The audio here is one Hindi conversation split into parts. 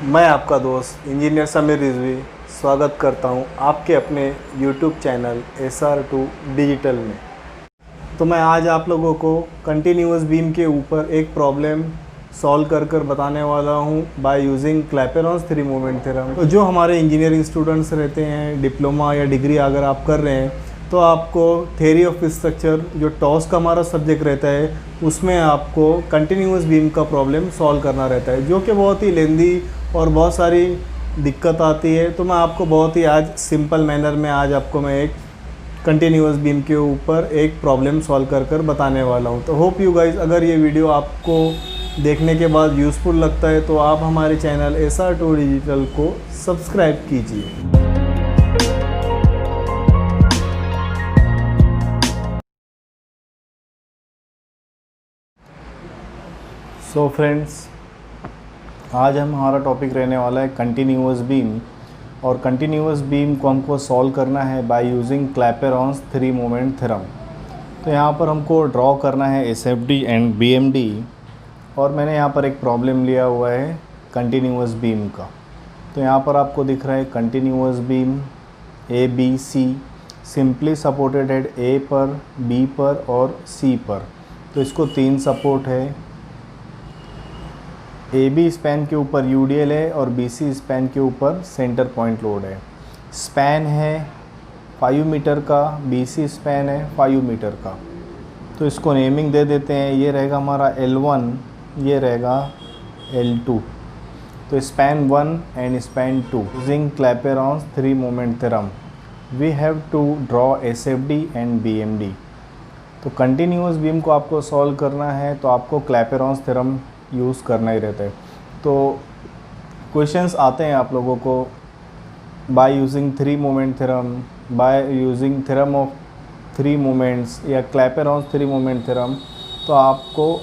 मैं आपका दोस्त इंजीनियर समीर रिजवी स्वागत करता हूं आपके अपने YouTube चैनल SR2 डिजिटल में। तो मैं आज आप लोगों को कंटिन्यूअस बीम के ऊपर एक प्रॉब्लम सॉल्व कर बताने वाला हूं by using Clapeyron's three moment theorem. तो जो हमारे इंजीनियरिंग स्टूडेंट्स रहते हैं, डिप्लोमा या डिग्री अगर आप कर रहे हैं, तो आपको थ्योरी ऑफ स्ट्रक्चर जो टॉस का हमारा सब्जेक्ट रहता है उसमें आपको कंटिन्यूअस बीम का प्रॉब्लम सॉल्व करना रहता है, जो कि बहुत ही लेंदी और बहुत सारी दिक्कत आती है। तो मैं आपको बहुत ही आज सिंपल मैनर में आज आपको मैं एक कंटिन्यूअस बीम के ऊपर एक प्रॉब्लम सॉल्व कर बताने वाला हूं। तो होप यू गाइस, अगर ये वीडियो आपको देखने के बाद यूज़फुल लगता है तो आप हमारे चैनल SR2 डिजिटल को सब्सक्राइब कीजिए। सो फ्रेंड्स, आज हमारा टॉपिक रहने वाला है कंटिन्यूअस बीम, और कंटिन्यूअस बीम को हमको सॉल्व करना है by using Clapeyron's three moment theorem. तो यहाँ पर हमको ड्रॉ करना है SFD एंड BMD, और मैंने यहाँ पर एक प्रॉब्लम लिया हुआ है कंटिन्यूअस बीम का। तो यहाँ पर आपको दिख रहा है continuous beam ABC, simply supported है A पर, B पर और C पर। तो इसको तीन सपोर्ट है। AB स्पैन के ऊपर UDL है और BC स्पैन के ऊपर सेंटर पॉइंट लोड है। स्पैन है 5 मीटर का, BC स्पैन है 5 मीटर का। तो इसको नेमिंग दे देते हैं, ये रहेगा हमारा L1, ये रहेगा L2। तो span 1 and span 2 using Clapeyron's three moment theorem we have to draw SFD and BMD। तो कंटिन्यूअस बीम को आपको सॉल्व करना है तो आपको क्लैपेरॉन्स थ्योरम यूज़ करना ही रहता है। तो क्वेश्चंस आते हैं आप लोगों को by using three moment theorem, by using theorem of three moments या क्लैपेरॉन्स थ्री मोमेंट थ्योरम। तो आपको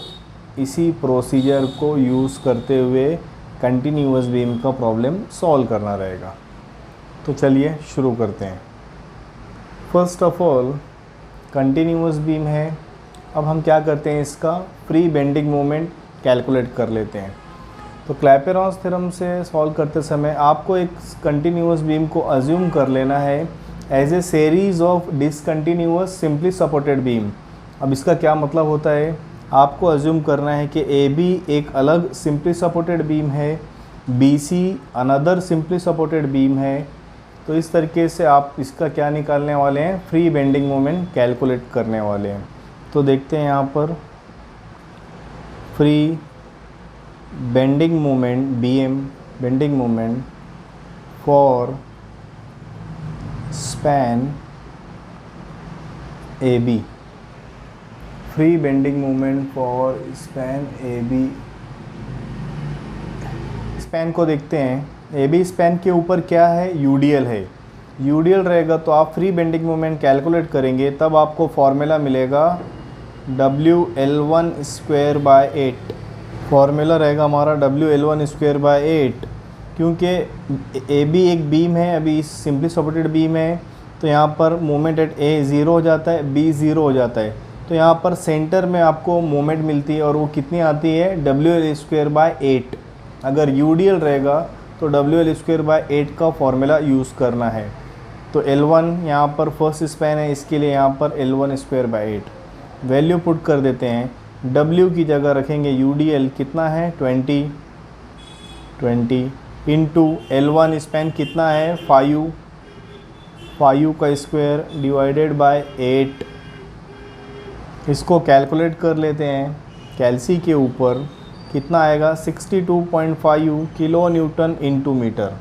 इसी प्रोसीजर को यूज़ करते हुए कंटिन्यूअस बीम का प्रॉब्लम सॉल्व करना रहेगा। तो चलिए शुरू करते हैं। First of all, continuous beam है। अब हम क्या करते हैं, इसका फ्री बेंडिंग मोमेंट कैलकुलेट कर लेते हैं। तो क्लैपेरॉन्स थ्योरम से सॉल्व करते समय आपको एक कंटिन्यूअस बीम को अज्यूम कर लेना है as a series of discontinuous simply supported beam. अब इसका क्या मतलब होता है, आपको अज्यूम करना है कि AB एक अलग सिंपली सपोर्टेड बीम है, BC another simply supported beam है। तो इस तरीके से आप इसका क्या निकालने वाले हैं, फ्री बेंडिंग मोमेंट कैलकुलेट करने वाले हैं। तो देखते हैं यहाँ पर free bending moment BM, bending moment for span AB, free bending moment for span AB। Span को देखते हैं, AB स्पैन के ऊपर क्या है, UDL है। UDL रहेगा तो आप फ्री बेंडिंग मोमेंट कैलकुलेट करेंगे, तब आपको फॉर्मूला मिलेगा WL1 स्क्वायर बाय 8। फॉर्मूला रहेगा हमारा WL1 स्क्वायर बाय 8, क्योंकि AB एक बीम है, अभी सिंपली सपोर्टेड बीम है। तो यहाँ पर मोमेंट एट A 0 हो जाता है, B 0 हो जाता है। तो यहाँ पर सेंटर में आपको मोमेंट मिलती है, और वो कितनी आती है, WL स्क्वायर बाय 8। अगर UDL रहेगा तो WL स्क्वायर बाय 8 का फॉर्मूला यूज़ करना है। तो L1 यहाँ पर फर्स्ट स्पैन है, इसके लिए यहाँ पर L1 square by 8 value put कर देते हैं। W की जगह रखेंगे UDL कितना है, 20 इंटू L1 स्पैन कितना है, 5 का स्क्वायर डिवाइडेड बाय 8। इसको कैलकुलेट कर लेते हैं। कैल्सी के ऊपर कितना आएगा, 62.5 kilo newton into metre.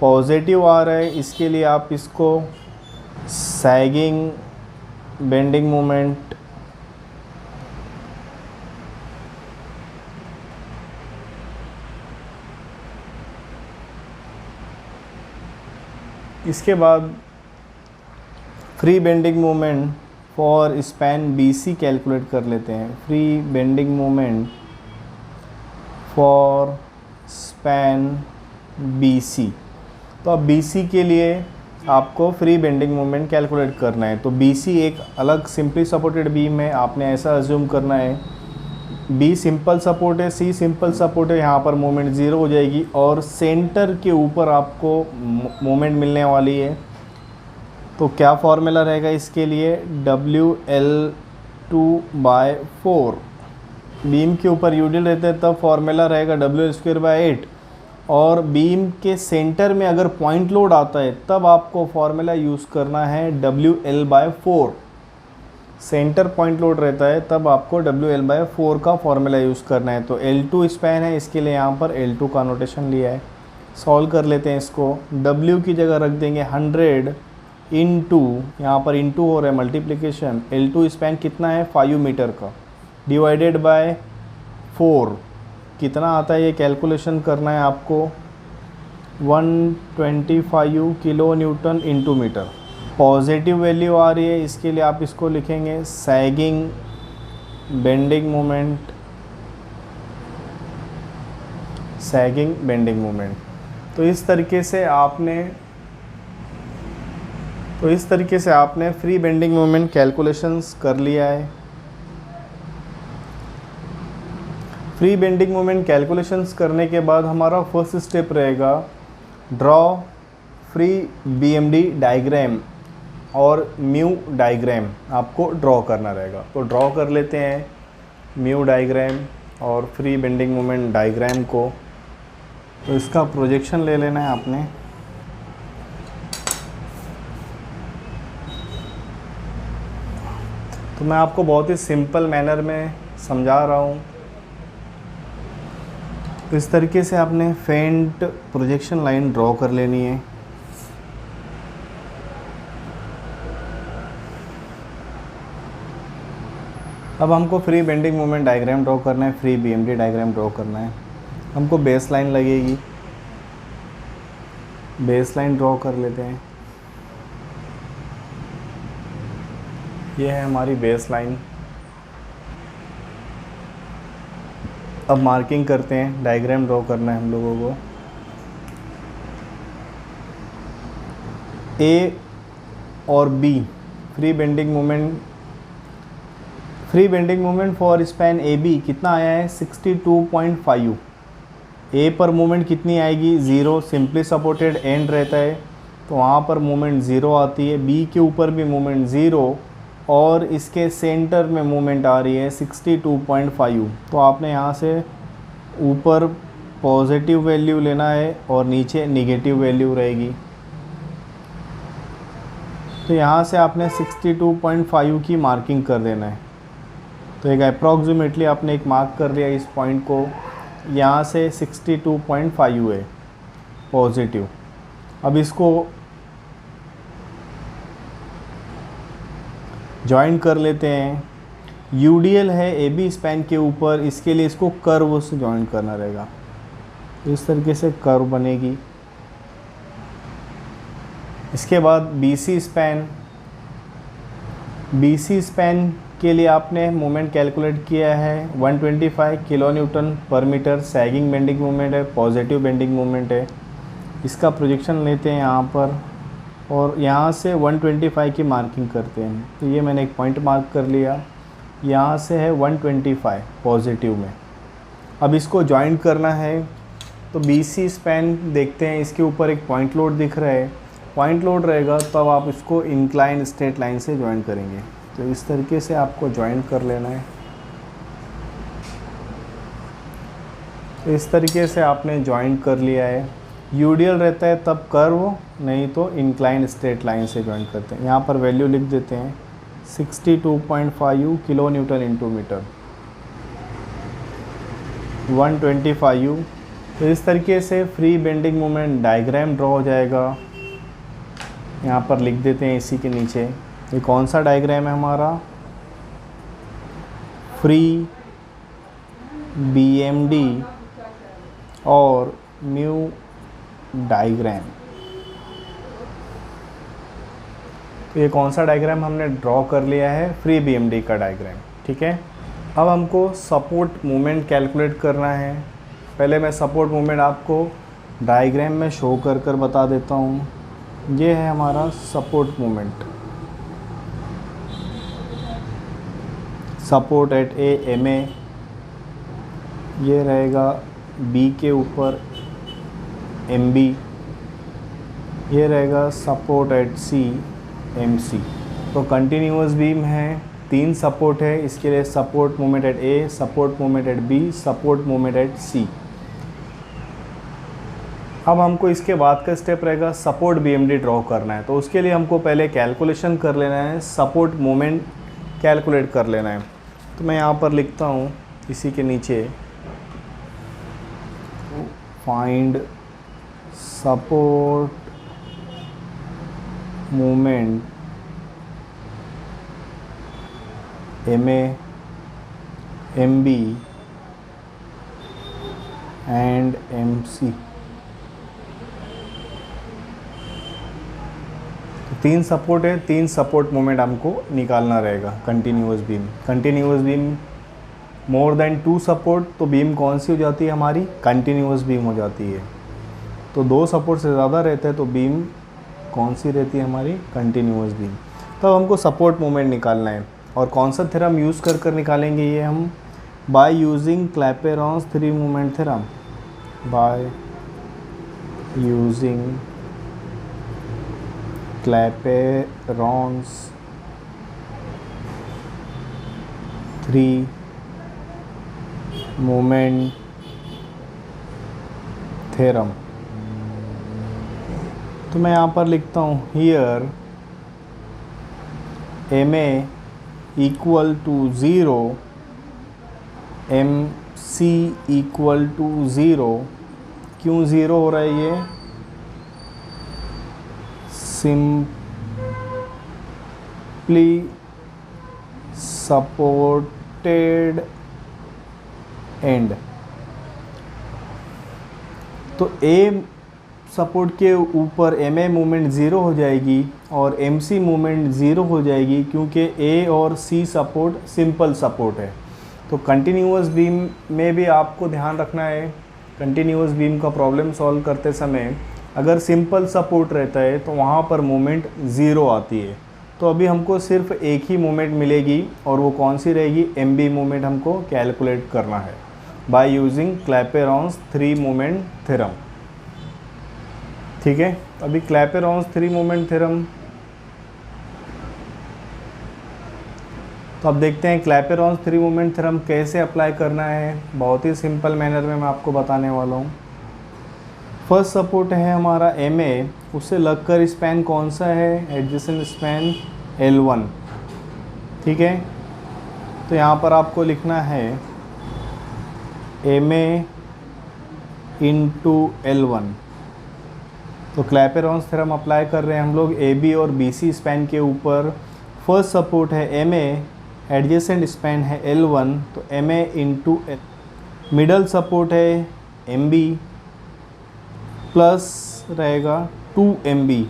Positive आ रहा है, इसके लिए आप इसको सैगिंग बेंडिंग मोमेंट इसके बाद free bending moment for span BC calculate कर लेते हैं। Free bending moment for span BC। तो अब BC के लिए आपको फ्री बेंडिंग मोमेंट कैलकुलेट करना है। तो BC एक अलग सिंपली सपोर्टेड बीम है, आपने ऐसा अज्यूम करना है। बी सिंपल सपोर्ट है, सी सिंपल सपोर्ट है, यहाँ पर मोमेंट ज़ीरो हो जाएगी और सेंटर के ऊपर आपको मोमेंट मिलने वाली है। तो क्या फॉर्मूला रहेगा इसके लिए, WL2/4। बीम के ऊपर यूडिल रहते हैं तब फॉर्मूला रहेगा WL²/8, और बीम के सेंटर में अगर पॉइंट लोड आता है तब आपको फॉर्मूला यूज़ करना है WL/4। सेंटर पॉइंट लोड रहता है तब आपको WL/4 का फॉर्मूला यूज़ करना है। तो L2 स्पैन है, इसके लिए यहाँ पर L2 का नोटेशन लिया है। सॉल्व कर लेते हैं इसको। W की जगह रख देंगे 100 इंटू, यहाँ पर इंटू हो रहा है मल्टीप्लिकेशन, L2 स्पैन कितना है 5 मीटर का, डिवाइडेड बाय 4 कितना आता है ये कैलकुलेशन करना है आपको, 125 kilo newton into metre. Positive value आ रही है, इसके लिए आप इसको लिखेंगे sagging bending moment, sagging bending moment. तो इस तरीके से आपने फ्री बेंडिंग मोमेंट कैलकुलेशंस कर लिया है। फ्री बेंडिंग मोमेंट कैलकुलेशंस करने के बाद हमारा फर्स्ट स्टेप रहेगा ड्रॉ फ्री BMD डायग्राम और म्यू डायग्राम आपको ड्रॉ करना रहेगा। तो ड्रॉ कर लेते हैं म्यू डायग्राम और फ्री बेंडिंग मोमेंट डायग्राम को। तो इसका प्रोजेक्शन ले लेना है आपने। तो मैं आपको बहुत ही सिंपल मैनर में समझा रहा हूँ। तो इस तरीके से आपने फेंट प्रोजेक्शन लाइन ड्रॉ कर लेनी है। अब हमको free bending moment diagram draw करना है, फ्री BMD डायग्राम ड्रॉ करना है। हमको बेस लाइन लगेगी, बेस लाइन ड्रॉ कर लेते हैं। ये है हमारी बेस लाइन। अब मार्किंग करते हैं, डायग्राम ड्रॉ करना है हम लोगों को। A और B free bending moment for span AB कितना आया है 62.5। A पर मोमेंट कितनी आएगी 0, सिंपली सपोर्टेड एंड रहता है तो वहाँ पर मोमेंट 0 आती है। B के ऊपर भी मोमेंट 0 और इसके सेंटर में मोमेंट आ रही है 62.5। तो आपने यहाँ से ऊपर पॉजिटिव वैल्यू लेना है और नीचे नेगेटिव वैल्यू रहेगी। तो यहाँ से आपने 62.5 की मार्किंग कर देना है। तो एक अप्रॉक्सीमेटली आपने एक मार्क कर लिया इस पॉइंट को, यहाँ से 62.5 है पॉजिटिव। अब इसको जॉइन कर लेते हैं। UDL है AB स्पैन के ऊपर, इसके लिए इसको कर्व से जॉइन करना रहेगा। इस तरीके से कर्व बनेगी। इसके बाद BC स्पैन के लिए आपने मोमेंट कैलकुलेट किया है 125 किलो न्यूटन पर मीटर। सैगिंग बेंडिंग मोमेंट है, पॉजिटिव बेंडिंग मोमेंट है। इसका प्रोजेक्शन लेते हैं यहाँ पर और यहाँ से 125 की मार्किंग करते हैं। तो ये मैंने एक पॉइंट मार्क कर लिया, यहाँ से है 125 पॉजिटिव में। अब इसको जॉइन करना है तो BC स्पैन देखते हैं, इसके ऊपर एक पॉइंट लोड दिख रहा है। पॉइंट लोड रहेगा तब आप इसको इंक्लाइन स्ट्रेट लाइन से जॉइन करेंगे। तो इस तरीके से आपको जॉइन कर लेना है। तो इस तरीके से आपने जॉइन कर लिया है। UDL रहता है तब कर्व, नहीं तो इंक्लाइन स्ट्रेट लाइन से जॉइन करते हैं। यहाँ पर वैल्यू लिख देते हैं 62.5 किलो न्यूटन इंटू मीटर, 125। तो इस तरीके से free bending moment diagram draw हो जाएगा। यहाँ पर लिख देते हैं इसी के नीचे। ये कौन सा डायग्राम है हमारा, फ्री BMD और म्यू डायग्राम। तो ये कौन सा डायग्राम हमने ड्रॉ कर लिया है, फ्री BMD का डायग्राम। ठीक है, अब हमको सपोर्ट मोमेंट कैलकुलेट करना है। पहले मैं सपोर्ट मोमेंट आपको डायग्राम में शो कर बता देता हूँ। ये है हमारा support moment, support at A MA ये रहेगा बी के ऊपर एम बी, ये रहेगा support at C M C. तो कंटिन्यूअस बीम है, 3 सपोर्ट है, इसके लिए support moment at A, support moment at B, support moment at C. अब हमको इसके बाद का स्टेप रहेगा सपोर्ट बीएमडी ड्रॉ करना है। तो उसके लिए हमको पहले कैलकुलेशन कर लेना है, सपोर्ट मोमेंट कैलकुलेट कर लेना है। तो मैं यहाँ पर लिखता हूँ इसी के नीचे, find support moment M A M B and M C. 3 support है, 3 सपोर्ट मोमेंट हमको निकालना रहेगा continuous beam more than 2 support, तो बीम कौन सी हो जाती है हमारी, कंटिन्यूअस बीम हो जाती है। तो 2 सपोर्ट से ज़्यादा रहते हैं तो बीम कौन सी रहती है हमारी, कंटिन्यूअस बीम। तो हमको सपोर्ट मोमेंट निकालना है, और कौन सा थ्योरम यूज़ कर निकालेंगे ये हम, by using Clapeyron's 3 moment theorem, by using Clapeyron's 3 moment theorem. तो मैं यहाँ पर लिखता हूँ here M A equal to 0, M C equal to 0। क्यों 0 हो रहा है ये, सिंपली सपोर्टेड एंड। तो ए सपोर्ट के ऊपर एम ए मूवमेंट 0 हो जाएगी और एम सी मूवमेंट 0 हो जाएगी, क्योंकि ए और सी सपोर्ट सिंपल सपोर्ट है। तो कंटिन्यूअस बीम में भी आपको ध्यान रखना है, कंटिन्यूअस बीम का प्रॉब्लम सॉल्व करते समय अगर सिंपल सपोर्ट रहता है तो वहाँ पर मूवमेंट 0 आती है। तो अभी हमको सिर्फ एक ही मूवमेंट मिलेगी, और वो कौन सी रहेगी, एम बी मूवमेंट हमको कैलकुलेट करना है by using Clapeyron's 3 moment theorem. ठीक है, अभी क्लैपेरॉन्स 3 मोमेंट थ्योरम, तो अब देखते हैं क्लैपेरॉन्स 3 मोमेंट थ्योरम कैसे अप्लाई करना है। बहुत ही सिंपल मैनर में मैं आपको बताने वाला हूँ। फर्स्ट सपोर्ट है हमारा एम ए, उससे लगकर स्पैन कौन सा है, एडजेसेंट स्पैन L1। ठीक है, तो यहाँ पर आपको लिखना है एम ए इंटू L1। तो क्लैपेरॉन्स थ्योरम अप्लाई कर रहे हैं हम लोग ए बी और बी सी स्पैन के ऊपर। फर्स्ट सपोर्ट है एम ए, एडजेसेंट स्पैन है L1, तो M A into L। Middle support है एम बी प्लस रहेगा 2MB।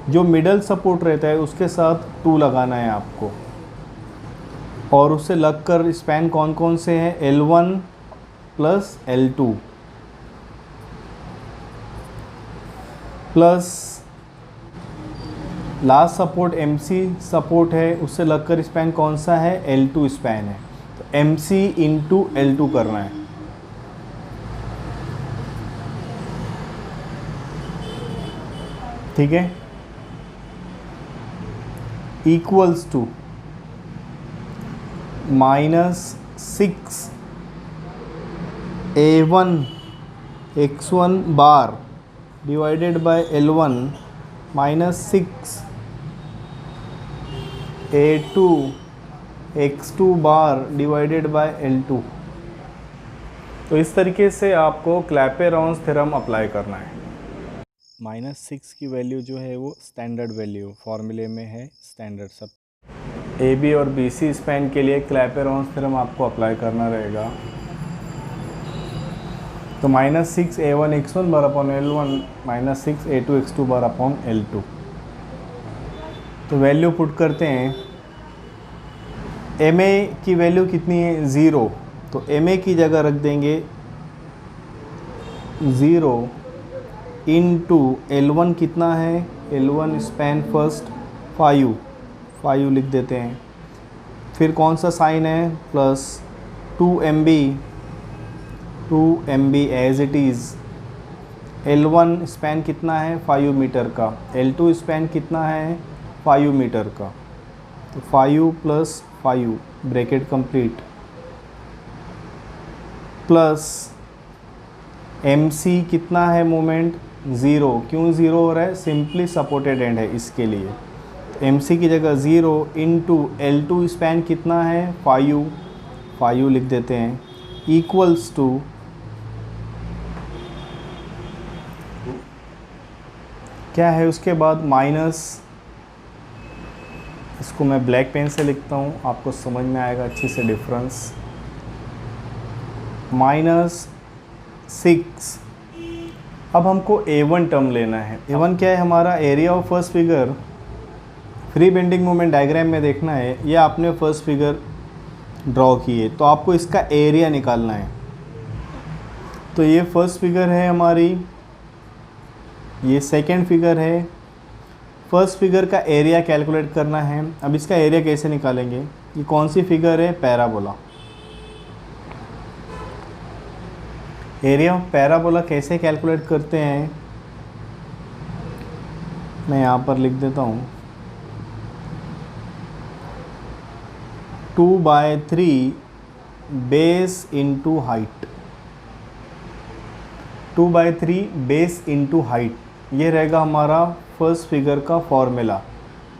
जो मिडल सपोर्ट रहता है उसके साथ 2 लगाना है आपको, और उससे लगकर स्पैन कौन कौन से हैं, L1 plus L2 plus last support MC support है, उससे लगकर स्पैन कौन सा है, L2 स्पैन है। तो MC इंटू L2 करना है। ठीक है, equals to -6 A1 X1 bar divided by L1 -6 A2 X2 bar divided by L2। तो इस तरीके से आपको क्लैपेरॉन्स थ्योरम अप्लाई करना है। -6 की वैल्यू जो है वो स्टैंडर्ड वैल्यू फॉर्मूले में है, स्टैंडर्ड सब। ए बी और बी सी स्पैन के लिए क्लैपेरॉन्स थ्योरम आपको अप्लाई करना रहेगा। तो -6 A1 X1 bar upon L1 -6 A2 X2 bar upon L2। तो वैल्यू पुट करते हैं। एम ए की वैल्यू कितनी है, 0। तो एम ए की जगह रख देंगे 0 इंटू L1 कितना है, L1 स्पैन फर्स्ट 5 लिख देते हैं। फिर कौन सा साइन है, plus 2MB 2 MB as it is. L1 span कितना है 5 मीटर का, L2 स्पैन कितना है 5 मीटर का, तो 5 + 5 ब्रैकेट कंप्लीट, प्लस MC कितना है मोमेंट 0। क्यों 0 हो रहा है, सिंपली सपोर्टेड एंड है इसके लिए, तो MC की जगह 0 इंटू L2 स्पैन कितना है 5 लिख देते हैं, इक्वल्स टू क्या है उसके बाद माइनस, इसको मैं ब्लैक पेन से लिखता हूँ, आपको समझ में आएगा अच्छी से डिफरेंस, -6। अब हमको A1 टर्म लेना है। A1 क्या है हमारा, area of first figure. Free bending moment diagram में देखना है, ये आपने फर्स्ट फिगर ड्रॉ की है, तो आपको इसका एरिया निकालना है। तो ये फर्स्ट फिगर है हमारी, ये सेकंड फिगर है। फर्स्ट फिगर का एरिया कैलकुलेट करना है। अब इसका एरिया कैसे निकालेंगे, ये कौन सी फिगर है, पैराबोला। एरिया ऑफ पैराबोला कैसे कैलकुलेट करते हैं, मैं यहाँ पर लिख देता हूँ, 2/3 base into height, 2/3 base into height, ये रहेगा हमारा फर्स्ट फिगर का formula.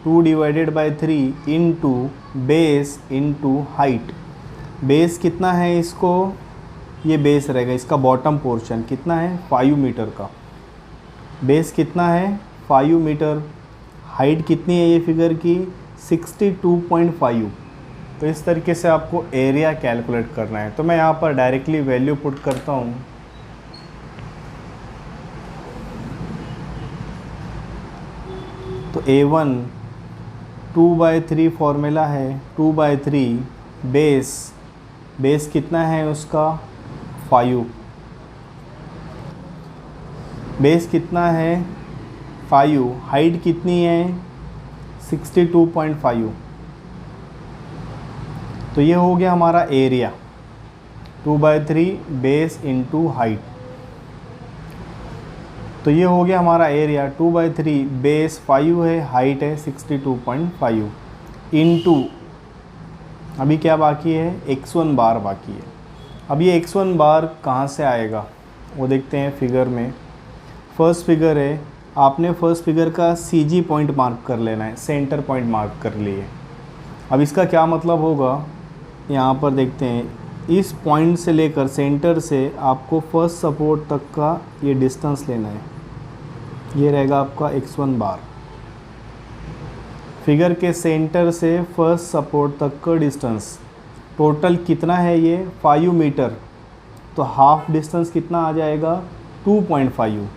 2/3 into base into height. Base कितना है इसको, ये बेस रहेगा, इसका बॉटम पोर्शन कितना है 5 मीटर का, बेस कितना है 5 मीटर, हाइट कितनी है ये फिगर की 62.5। तो इस तरीके से आपको एरिया कैलकुलेट करना है। तो मैं यहाँ पर डायरेक्टली वैल्यू पुट करता हूँ, तो A1 2/3 फॉर्मूला है, 2/3 बेस कितना है उसका 5, बेस कितना है 5, हाइट कितनी है 62.5। तो ये हो गया हमारा एरिया, 2/3 बेस इंटू हाइट। तो ये हो गया हमारा एरिया, 2/3 बेस 5 है, हाइट है 62.5 इंटू, अभी क्या बाकी है x1 बार बाकी है। अब ये x1 बार कहाँ से आएगा वो देखते हैं फिगर में। फर्स्ट फिगर है, आपने फर्स्ट फिगर का CG पॉइंट मार्क कर लेना है, सेंटर पॉइंट मार्क कर लिए। अब इसका क्या मतलब होगा, यहाँ पर देखते हैं, इस पॉइंट से लेकर सेंटर से आपको फर्स्ट सपोर्ट तक का ये डिस्टेंस लेना है, ये रहेगा आपका x1 बार। फिगर के सेंटर से फर्स्ट सपोर्ट तक का डिस्टेंस टोटल कितना है, ये 5 मीटर, तो हाफ डिस्टेंस कितना आ जाएगा 2.5,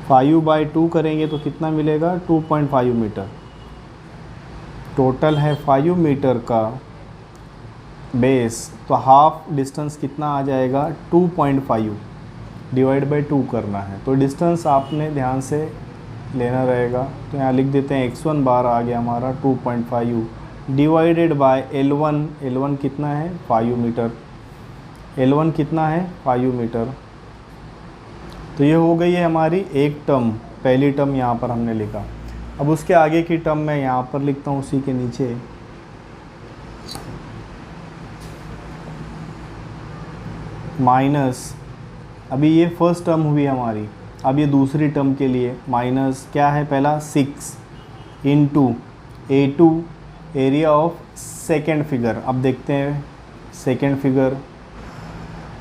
5/2 करेंगे तो कितना मिलेगा 2.5 मीटर। टोटल है 5 मीटर का बेस, तो हाफ डिस्टेंस कितना आ जाएगा 2.5 डिवाइड बाई 2 करना है। तो डिस्टेंस आपने ध्यान से लेना रहेगा, तो यहाँ लिख देते हैं x1 बार आ गया हमारा 2.5 डिवाइडेड बाय L1 कितना है 5 मीटर, L1 कितना है 5 मीटर। तो ये हो गई है हमारी एक टर्म, पहली टर्म यहाँ पर हमने लिखा। अब उसके आगे की टर्म मैं यहाँ पर लिखता हूँ उसी के नीचे, माइनस, अभी ये फर्स्ट टर्म हुई हमारी, अब ये दूसरी टर्म के लिए माइनस क्या है, पहला 6 into A2 area of second figure. अब देखते हैं सेकेंड फिगर,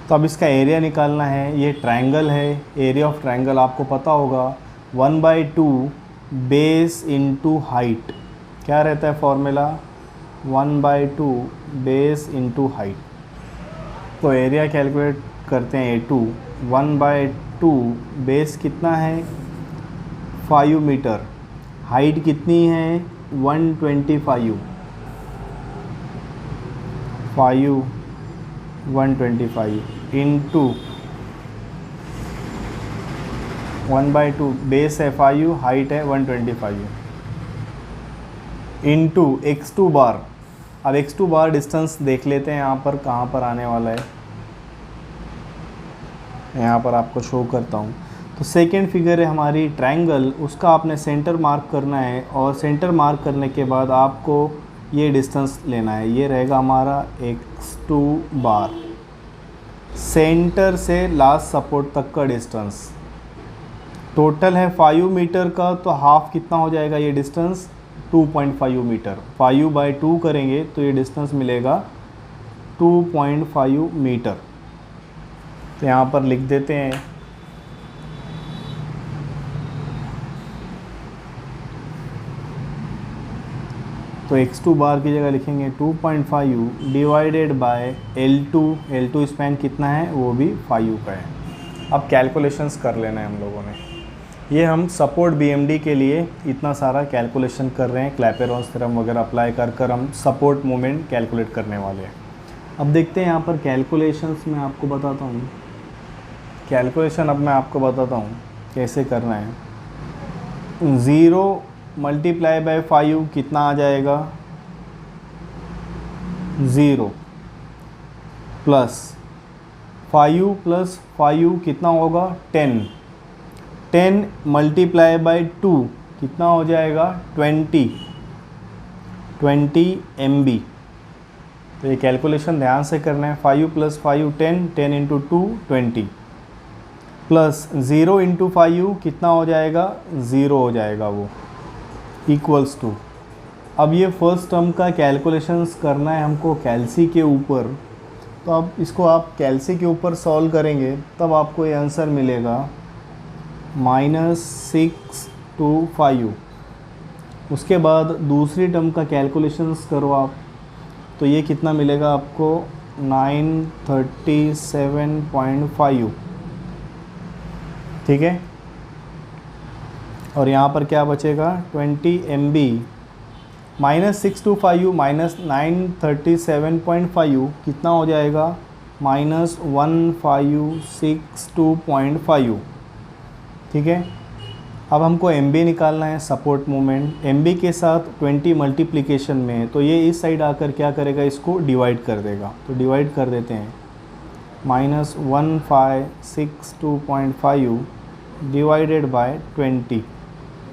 तो अब इसका एरिया निकालना है। ये ट्रायंगल है, एरिया ऑफ ट्रायंगल आपको पता होगा 1/2 बेस इंटू हाइट, क्या रहता है फॉर्मूला 1/2 बेस इंटू हाइट। तो एरिया कैलकुलेट करते हैं A2, 1/2 बेस कितना है 5 मीटर, हाइट कितनी है 125, 125 इंटू 1/2 बेस है 5, हाइट है 125 इंटू x2 बार। अब x2 बार डिस्टेंस देख लेते हैं यहाँ पर कहाँ पर आने वाला है, यहाँ पर आपको शो करता हूँ। तो सेकेंड फिगर है हमारी ट्रायंगल, उसका आपने सेंटर मार्क करना है और सेंटर मार्क करने के बाद आपको ये डिस्टेंस लेना है। ये रहेगा हमारा x2 बार, सेंटर से लास्ट सपोर्ट तक का डिस्टेंस टोटल है 5 मीटर का, तो हाफ कितना हो जाएगा ये डिस्टेंस 2.5 मीटर। 5/2 करेंगे तो ये डिस्टेंस मिलेगा 2.5 मीटर। तो यहाँ पर लिख देते हैं तो x2 बार की जगह लिखेंगे 2.5 डिवाइडेड बाय L2 स्पैन कितना है वो भी 5 का है। अब कैलकुलेशंस कर लेना है हम लोगों ने। ये हम सपोर्ट BMD के लिए इतना सारा कैलकुलेशन कर रहे हैं, क्लैपेरॉन्स थ्योरम वगैरह अप्लाई कर हम सपोर्ट मोमेंट कैलकुलेट करने वाले हैं। अब देखते हैं यहाँ पर कैलकुलेशंस मैं आपको बताता हूँ। कैलकुलेशन अब मैं आपको बताता हूँ कैसे करना है। 0 मल्टीप्लाई बाय 5 कितना आ जाएगा 0 प्लस 5 कितना होगा 10 मल्टीप्लाई बाय 2 कितना हो जाएगा 20 MB। तो ये कैलकुलेशन ध्यान से करना है। 5 + 5 10 इंटू 2 20 प्लस 0 इंटू 5 कितना हो जाएगा 0 हो जाएगा वो इक्वल्स टू। अब ये फर्स्ट टर्म का कैलकुलेशंस करना है हमको कैल्सी के ऊपर। तो अब इसको आप कैल्सी के ऊपर सॉल्व करेंगे तब आपको ये आंसर मिलेगा -625। उसके बाद दूसरी टर्म का कैलकुलेशंस करो आप, तो ये कितना मिलेगा आपको 937.5। ठीक है, और यहाँ पर क्या बचेगा 20 MB। -625 माइनस 937.5 कितना हो जाएगा -1562.5। ठीक है, अब हमको MB निकालना है सपोर्ट मोमेंट। MB के साथ 20 मल्टीप्लिकेशन में है, तो ये इस साइड आकर क्या करेगा इसको डिवाइड कर देगा। तो डिवाइड कर देते हैं -1562.5 डिवाइडेड बाय 20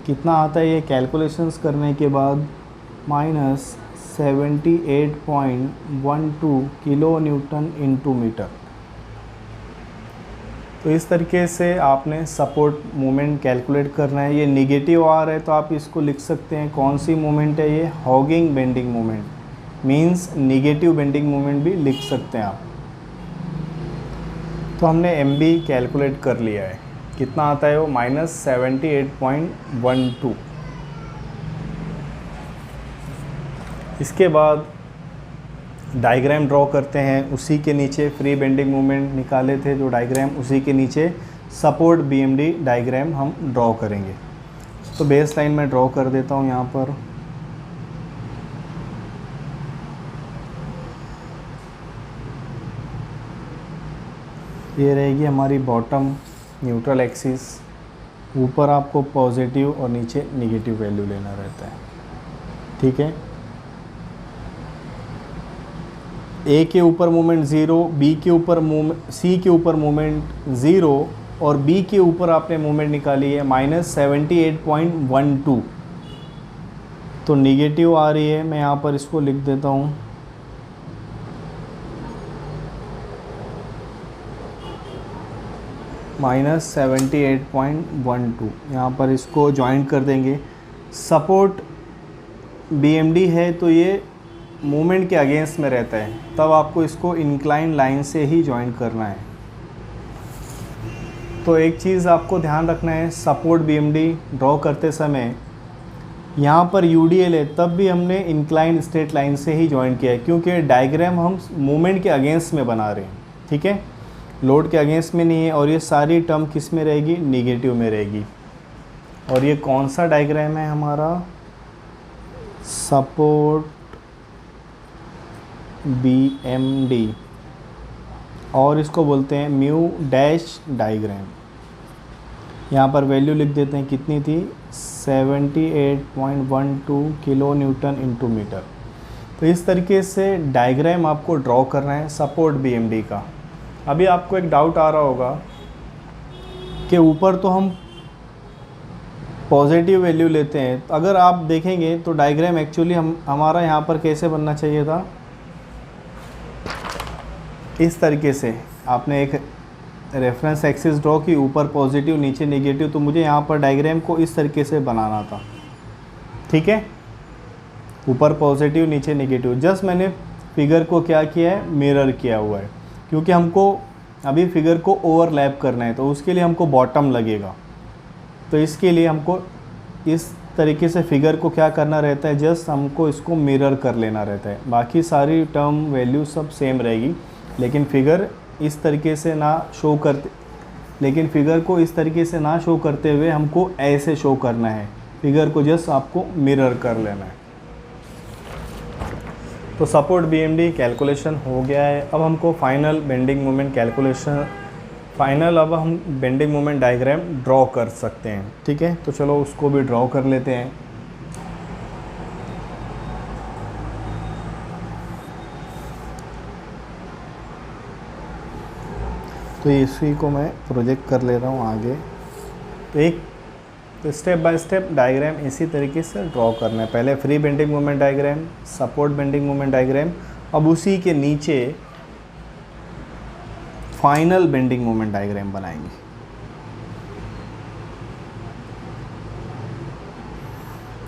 कितना आता है ये कैलकुलेशंस करने के बाद -78.12 किलो न्यूटन इंटू मीटर। तो इस तरीके से आपने सपोर्ट मोमेंट कैलकुलेट करना है। ये निगेटिव आ रहा है तो आप इसको लिख सकते हैं कौन सी मोमेंट है ये hugging bending moment, means negative bending moment भी लिख सकते हैं आप। तो हमने MB कैलकुलेट कर लिया है, कितना आता है वो -78.12। इसके बाद डायग्राम ड्रॉ करते हैं। उसी के नीचे फ्री बेंडिंग मोमेंट निकाले थे जो डायग्राम, उसी के नीचे सपोर्ट BMD डायग्राम हम ड्रॉ करेंगे। तो बेस लाइन में ड्रॉ कर देता हूँ यहाँ पर। ये रहेगी हमारी बॉटम न्यूट्रल एक्सिस। ऊपर आपको पॉजिटिव और नीचे निगेटिव वैल्यू लेना रहता है। ठीक है, A के ऊपर मोमेंट 0, B के ऊपर C के ऊपर मोमेंट 0 और B के ऊपर आपने मोमेंट निकाली है -78.12। तो निगेटिव आ रही है, मैं यहाँ पर इसको लिख देता हूँ -78.12। यहाँ पर इसको जॉइंट कर देंगे। सपोर्ट BMD है तो ये मोमेंट के अगेंस्ट में रहता है, तब आपको इसको इंक्लाइन लाइन से ही जॉइन करना है। तो एक चीज़ आपको ध्यान रखना है, सपोर्ट BMD ड्रॉ करते समय यहाँ पर UDL है तब भी हमने इंक्लाइन स्ट्रेट लाइन से ही जॉइन किया है, क्योंकि डायग्राम हम मोमेंट के अगेंस्ट में बना रहे हैं। ठीक है, लोड के अगेंस्ट में नहीं है, और ये सारी टर्म किस में रहेगी निगेटिव में रहेगी। और ये कौन सा डायग्राम है हमारा सपोर्ट BMD, और इसको बोलते हैं म्यू डैश डायग्राम। यहाँ पर वैल्यू लिख देते हैं, कितनी थी 78.12 किलो न्यूटन इंटू मीटर। तो इस तरीके से डायग्राम आपको ड्रॉ करना है सपोर्ट BMD का। अभी आपको एक डाउट आ रहा होगा के ऊपर तो हम पॉजिटिव वैल्यू लेते हैं। तो अगर आप देखेंगे तो डायग्राम एक्चुअली हमारा यहाँ पर कैसे बनना चाहिए था, इस तरीके से। आपने एक रेफरेंस एक्सिस ड्रॉ की, ऊपर पॉजिटिव नीचे नेगेटिव, तो मुझे यहाँ पर डायग्राम को इस तरीके से बनाना था, ठीक है। ऊपर पॉजिटिव नीचे नेगेटिव। जस्ट मैंने फिगर को क्या किया है, मिरर किया हुआ है, क्योंकि हमको अभी फिगर को ओवरलैप करना है, तो उसके लिए हमको बॉटम लगेगा। तो इसके लिए हमको इस तरीके से फिगर को क्या करना रहता है, जस्ट हमको इसको मिरर कर लेना रहता है। बाकी सारी टर्म वैल्यू सब सेम रहेगी, लेकिन फिगर इस तरीके से ना शो करते फिगर को इस तरीके से ना शो करते हुए हमको ऐसे शो करना है। फिगर को जस्ट आपको मिरर कर लेना है। तो सपोर्ट बीएमडी कैलकुलेशन हो गया है। अब हमको फाइनल बेंडिंग मोमेंट कैलकुलेशन, अब हम बेंडिंग मोमेंट डायग्राम ड्रॉ कर सकते हैं, ठीक है। तो चलो उसको भी ड्रॉ कर लेते हैं। तो इसी को मैं प्रोजेक्ट कर ले रहा हूँ आगे। तो स्टेप बाय स्टेप डायग्राम इसी तरीके से ड्रॉ करना है। पहले free bending moment diagram, support bending moment diagram, अब उसी के नीचे फाइनल बेंडिंग मोमेंट डायग्राम बनाएंगे।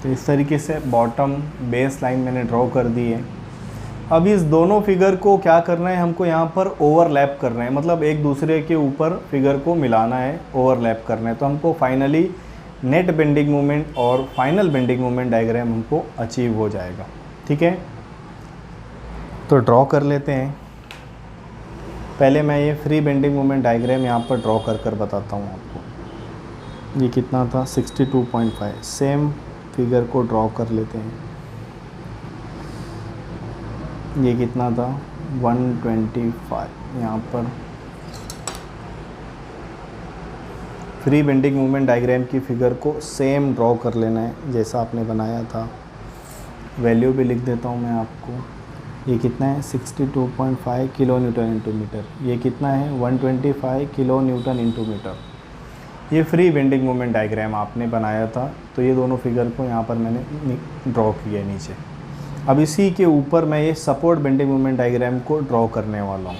तो इस तरीके से बॉटम बेस लाइन मैंने ड्रॉ कर दी है। अब इस दोनों फिगर को क्या करना है, हमको यहाँ पर ओवरलैप करना है, मतलब एक दूसरे के ऊपर फिगर को मिलाना है, ओवरलैप करना है। तो हमको फाइनली नेट बेंडिंग मोमेंट और फाइनल बेंडिंग मोमेंट डायग्राम हमको अचीव हो जाएगा, ठीक है। तो ड्रॉ कर लेते हैं। पहले मैं ये फ्री बेंडिंग मोमेंट डायग्राम यहाँ पर ड्रॉ कर बताता हूँ आपको। ये कितना था, 62.5। सेम फिगर को ड्रॉ कर लेते हैं। ये कितना था, 125। यहाँ पर फ्री बेंडिंग मोमेंट डायग्राम की फिगर को सेम ड्रॉ कर लेना है जैसा आपने बनाया था। वैल्यू भी लिख देता हूँ मैं आपको। ये कितना है, 62.5 किलो न्यूटन इंटू मीटर। ये कितना है, 125 किलो न्यूटन इंटू मीटर। ये फ्री बेंडिंग मोमेंट डायग्राम आपने बनाया था। तो ये दोनों फिगर को यहाँ पर मैंने ड्रॉ किया नीचे। अब इसी के ऊपर मैं ये सपोर्ट बेंडिंग मोमेंट डायग्राम को ड्रॉ करने वाला हूँ,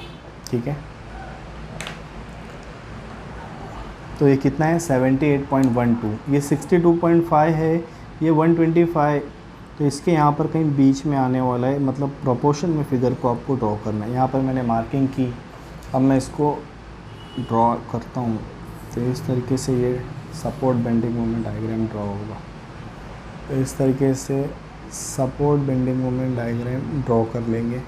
ठीक है। तो ये कितना है, 78.12। ये 62.5 है, ये 125। तो इसके यहाँ पर कहीं बीच में आने वाला है, मतलब प्रोपोर्शन में फिगर को आपको ड्रॉ करना है। यहाँ पर मैंने मार्किंग की। अब मैं इसको ड्रॉ करता हूँ। तो इस तरीके से ये support bending moment diagram draw होगा। तो इस तरीके से support bending moment diagram draw कर लेंगे,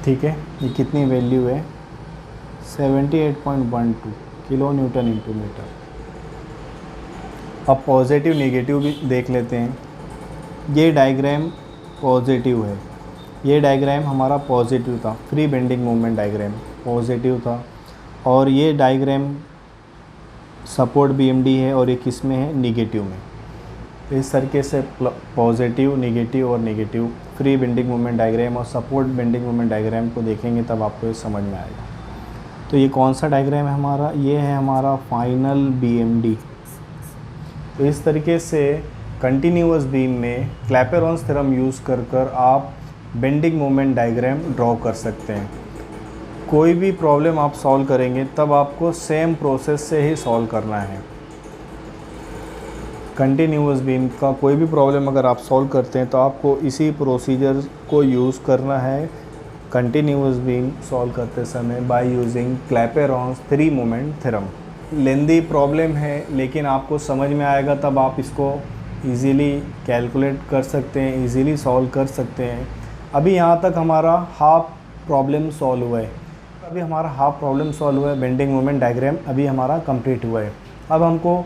ठीक है। ये कितनी वैल्यू है, 78.12 किलो न्यूटन इंटू मीटर। अब पॉजिटिव नेगेटिव भी देख लेते हैं। ये डायग्राम पॉजिटिव है, ये डायग्राम हमारा पॉजिटिव था, free bending moment diagram positive था। और ये डायग्राम सपोर्ट बीएमडी है, और ये किस में है, निगेटिव में। तो इस तरीके से पॉजिटिव, नेगेटिव और negative free bending moment diagram और सपोर्ट बेंडिंग मोमेंट डायग्राम को देखेंगे तब आपको ये समझ में आएगा। तो ये कौन सा डायग्राम है हमारा, ये है हमारा फाइनल बीएमडी। तो इस तरीके से कंटिन्यूअस बीम में क्लैपेरॉन्स थ्योरम यूज़ कर आप बेंडिंग मोमेंट डायग्राम ड्रॉ कर सकते हैं। कोई भी प्रॉब्लम आप सॉल्व करेंगे तब आपको सेम प्रोसेस से ही सॉल्व करना है। कंटिन्यूअस बीम का कोई भी प्रॉब्लम अगर आप सॉल्व करते हैं तो आपको इसी प्रोसीजर को यूज़ करना है कंटिन्यूअस बीम सॉल्व करते समय by using Clapeyron's 3 moment theorem. Lengthy problem है, लेकिन आपको समझ में आएगा तब आप इसको इजीली कैलकुलेट कर सकते हैं, इजीली सॉल्व कर सकते हैं। अभी यहाँ तक हमारा हाफ प्रॉब्लम सॉल्व हुआ है। बेंडिंग मोमेंट डायग्राम अभी हमारा कंप्लीट हुआ है। अब हमको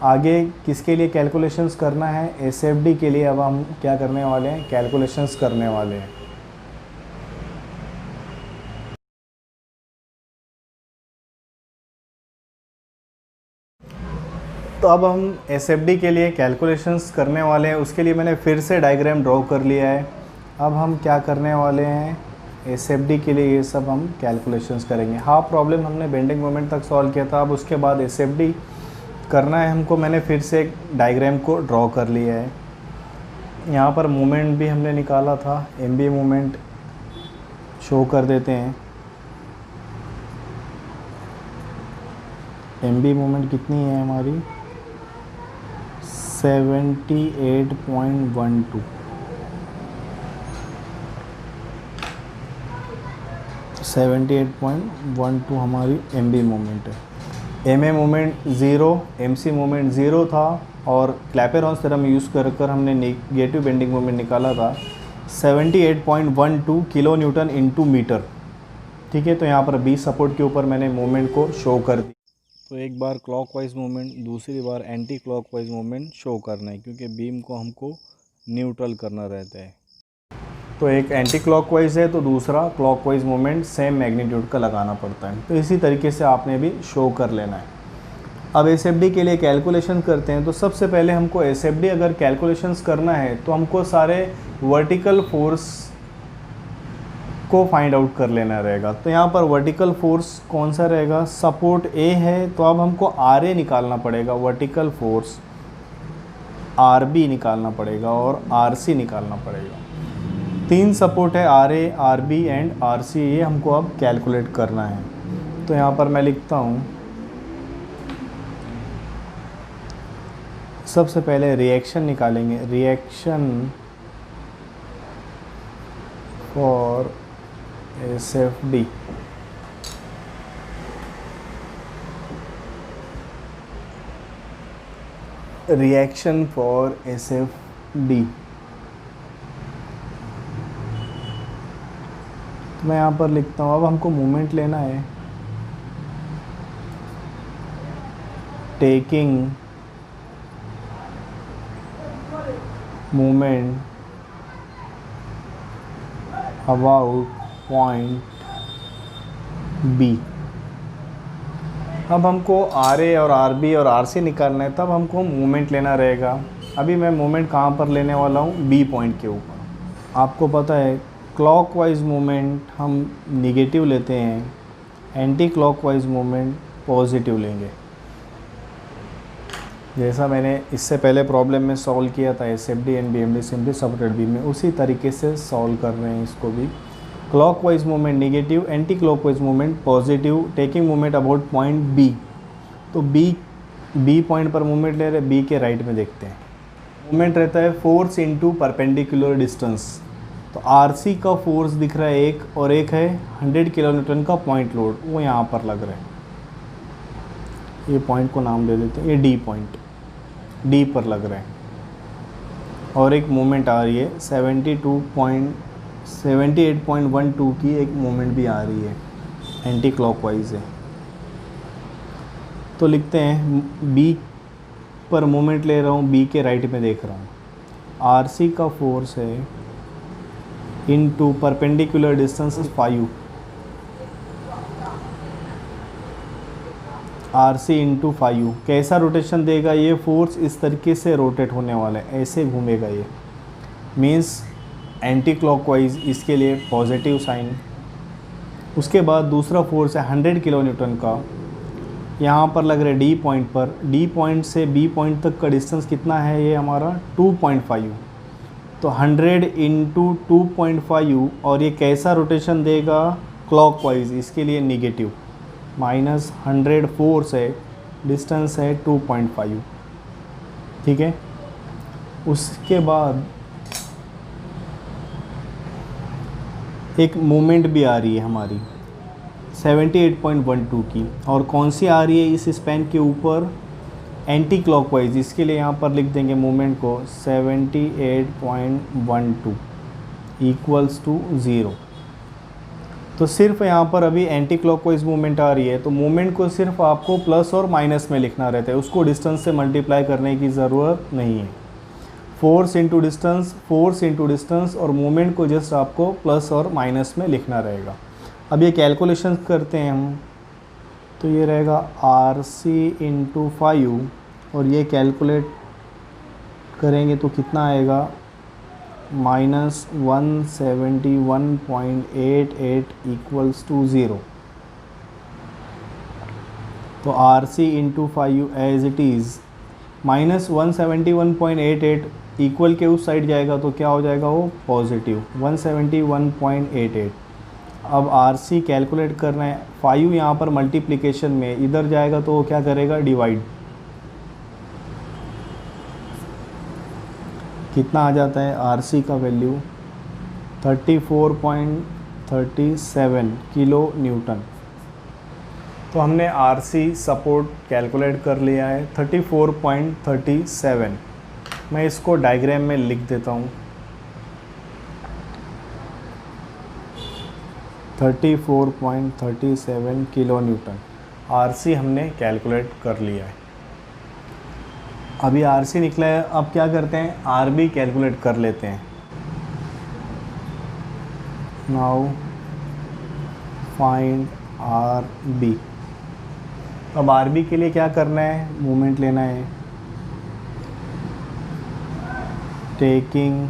आगे किसके लिए कैलकुलेशंस करना है, एसएफडी के लिए। अब हम क्या करने वाले हैं, कैलकुलेशंस करने वाले हैं। तो अब हम एसएफडी के लिए कैलकुलेशंस करने वाले हैं। उसके लिए मैंने फिर से डायग्राम ड्रॉ कर लिया है। अब हम क्या करने वाले हैं, एसएफडी के लिए ये सब हम कैलकुलेशंस करेंगे। हाफ प्रॉब्लम हमने बेंडिंग मोमेंट तक सॉल्व किया था, अब उसके बाद एसएफडी करना है हमको। मैंने फिर से एक डायग्राम को ड्रॉ कर लिया है। यहाँ पर मोमेंट भी हमने निकाला था, एमबी मोमेंट शो कर देते हैं। एमबी मोमेंट कितनी है हमारी, 78.12। 78.12 हमारी एमबी मोमेंट है। एमए मोमेंट 0, एमसी मोमेंट 0 था और क्लैपेरॉन थ्योरम यूज़ कर हमने नेगेटिव बेंडिंग मोमेंट निकाला था 78.12 किलो न्यूटन इंटू मीटर। ठीक है, तो यहाँ पर बी सपोर्ट के ऊपर मैंने मोमेंट को शो कर दी। तो एक बार क्लॉकवाइज मोमेंट, दूसरी बार एंटी क्लॉकवाइज मोमेंट शो करना है, क्योंकि बीम को हमको न्यूट्रल करना रहता है। तो एक एंटी क्लॉकवाइज है तो दूसरा क्लॉकवाइज मोमेंट सेम मैग्नीट्यूड का लगाना पड़ता है। तो इसी तरीके से आपने भी शो कर लेना है। अब एसएफडी के लिए कैलकुलेशन करते हैं। तो सबसे पहले हमको एसएफडी अगर कैलकुलेशंस करना है तो हमको सारे वर्टिकल फोर्स को फाइंड आउट कर लेना रहेगा। तो यहाँ पर वर्टिकल फोर्स कौन सा रहेगा, सपोर्ट ए है, तो अब हमको आर ए निकालना पड़ेगा, वर्टिकल फोर्स आर बी निकालना पड़ेगा और आर सी निकालना पड़ेगा। 3 सपोर्ट है, R A, R B and R C, ये हमको अब कैलकुलेट करना है। तो यहाँ पर मैं लिखता हूँ, सबसे पहले रिएक्शन निकालेंगे, reaction for SFD. Reaction for SFD, तो मैं यहाँ पर लिखता हूँ। अब हमको मोमेंट लेना है, taking moment about point B. अब हमको आर ए और आर बी और आर सी निकालना है, तब हमको मोमेंट लेना रहेगा। अभी मैं मोमेंट कहाँ पर लेने वाला हूँ, बी पॉइंट के ऊपर। आपको पता है क्लॉकवाइज मोमेंट हम निगेटिव लेते हैं, एंटी क्लॉकवाइज मोमेंट पॉजिटिव लेंगे। जैसा मैंने इससे पहले प्रॉब्लम में सॉल्व किया था SFD and BMD simply supported beam में, उसी तरीके से सॉल्व कर रहे हैं इसको भी। Clockwise moment negative, anti clockwise moment positive, taking moment about point B. तो बी पॉइंट पर मोमेंट ले रहे, बी के राइट में देखते हैं। मोमेंट रहता है फोर्स इनटू परपेंडिकुलर डिस्टेंस। तो आरसी का फोर्स दिख रहा है एक, और एक है 100 किलो न्यूटन का पॉइंट लोड, वो यहाँ पर लग रहा है। ये पॉइंट को नाम दे देते हैं, ये डी पॉइंट, डी पर लग रहा है। और एक मोमेंट आ रही है 78.12 की एक मोमेंट भी आ रही है, एंटी क्लॉकवाइज है। तो लिखते हैं बी पर मोमेंट ले रहा हूँ, बी के राइट में देख रहा हूँ। आरसी का फोर्स है into perpendicular distance 5, R C into 5। कैसा रोटेशन देगा ये फोर्स, इस तरीके से रोटेट होने वाला है, ऐसे घूमेगा ये, मीन्स एंटी क्लॉकवाइज, इसके लिए पॉजिटिव साइन। उसके बाद दूसरा फोर्स है 100 किलो न्यूटन का, यहाँ पर लग रहा है डी पॉइंट पर। डी पॉइंट से बी पॉइंट तक का डिस्टेंस कितना है, ये हमारा 2.5। तो 100 इंटू 2.5, और ये कैसा रोटेशन देगा, क्लॉकवाइज, इसके लिए निगेटिव, माइनस 100 फोर्स है, डिस्टेंस है 2.5। ठीक है, उसके बाद एक मोमेंट भी आ रही है हमारी 78.12 की, और कौन सी आ रही है इस स्पैन के ऊपर, एंटी क्लॉकवाइज। इसके लिए यहाँ पर लिख देंगे मोमेंट को 78.12 इक्वल्स टू 0। तो सिर्फ यहाँ पर अभी एंटी क्लॉकवाइज मूवमेंट आ रही है, तो मूवमेंट को सिर्फ आपको प्लस और माइनस में लिखना रहता है, उसको डिस्टेंस से मल्टीप्लाई करने की ज़रूरत नहीं है। फोर्स इंटू डिस्टेंस और मूवमेंट को जस्ट आपको प्लस और माइनस में लिखना रहेगा। अब ये कैलकुलेशन करते हैं हम, तो ये रहेगा आर सी इंटू 5, और ये कैलकुलेट करेंगे तो कितना आएगा -171.88 इक्वल्स टू 0। तो R C into 5 as it is -171.88 equal के उस साइड जाएगा तो क्या हो जाएगा वो पॉजिटिव 171.88। अब आर सी कैलकुलेट कर रहे हैं, 5 यहाँ पर मल्टीप्लिकेशन में, इधर जाएगा तो वो क्या करेगा डिवाइड। कितना आ जाता है आर सी का वैल्यू 34.37 किलो न्यूटन। तो हमने आर सी सपोर्ट कैलकुलेट कर लिया है 34.37। मैं इसको डायग्राम में लिख देता हूँ 34.37 किलो न्यूटन आर सी हमने कैलकुलेट कर लिया है। अभी आर सी निकला है, अब क्या करते हैं आर बी कैलकुलेट कर लेते हैं। Now find R B. अब आर बी के लिए क्या करना है, मोमेंट लेना है, taking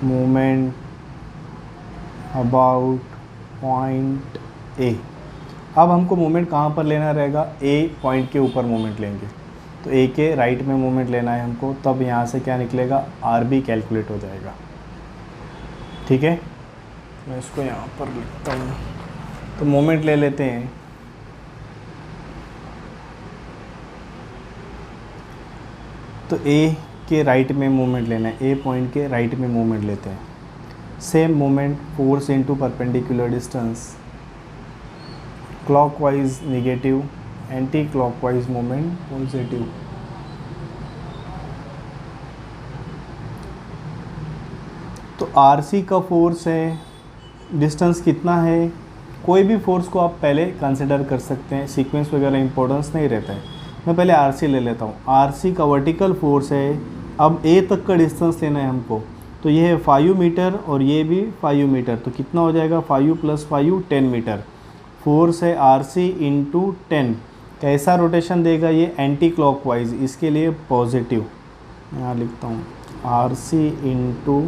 moment about point A. अब हमको मोमेंट कहाँ पर लेना रहेगा, ए पॉइंट के ऊपर मोमेंट लेंगे, तो ए के राइट में मोमेंट लेना है हमको, तब यहाँ से क्या निकलेगा आर बी कैलकुलेट हो जाएगा। ठीक है, मैं इसको यहाँ पर लिखता हूँ। तो मोमेंट ले लेते हैं, तो ए के राइट में मोमेंट लेना है, ए पॉइंट के राइट में मोमेंट लेते हैं। Same moment force into perpendicular distance, clockwise negative, anti clockwise moment positive. तो आर सी का फोर्स है, डिस्टेंस कितना है, कोई भी फोर्स को आप पहले कंसिडर कर सकते हैं, सीक्वेंस वगैरह इंपॉर्टेंस नहीं रहता है। मैं पहले आर सी ले लेता हूँ। आर सी का वर्टिकल फोर्स है, अब ए तक का डिस्टेंस लेना है हमको, तो ये है 5 मीटर और ये भी 5 मीटर, तो कितना हो जाएगा 5 + 5 10 मीटर। फोर्स है आर सी इंटू 10। कैसा रोटेशन देगा ये, एंटी क्लॉकवाइज, इसके लिए पॉजिटिव। यहाँ लिखता हूँ R C into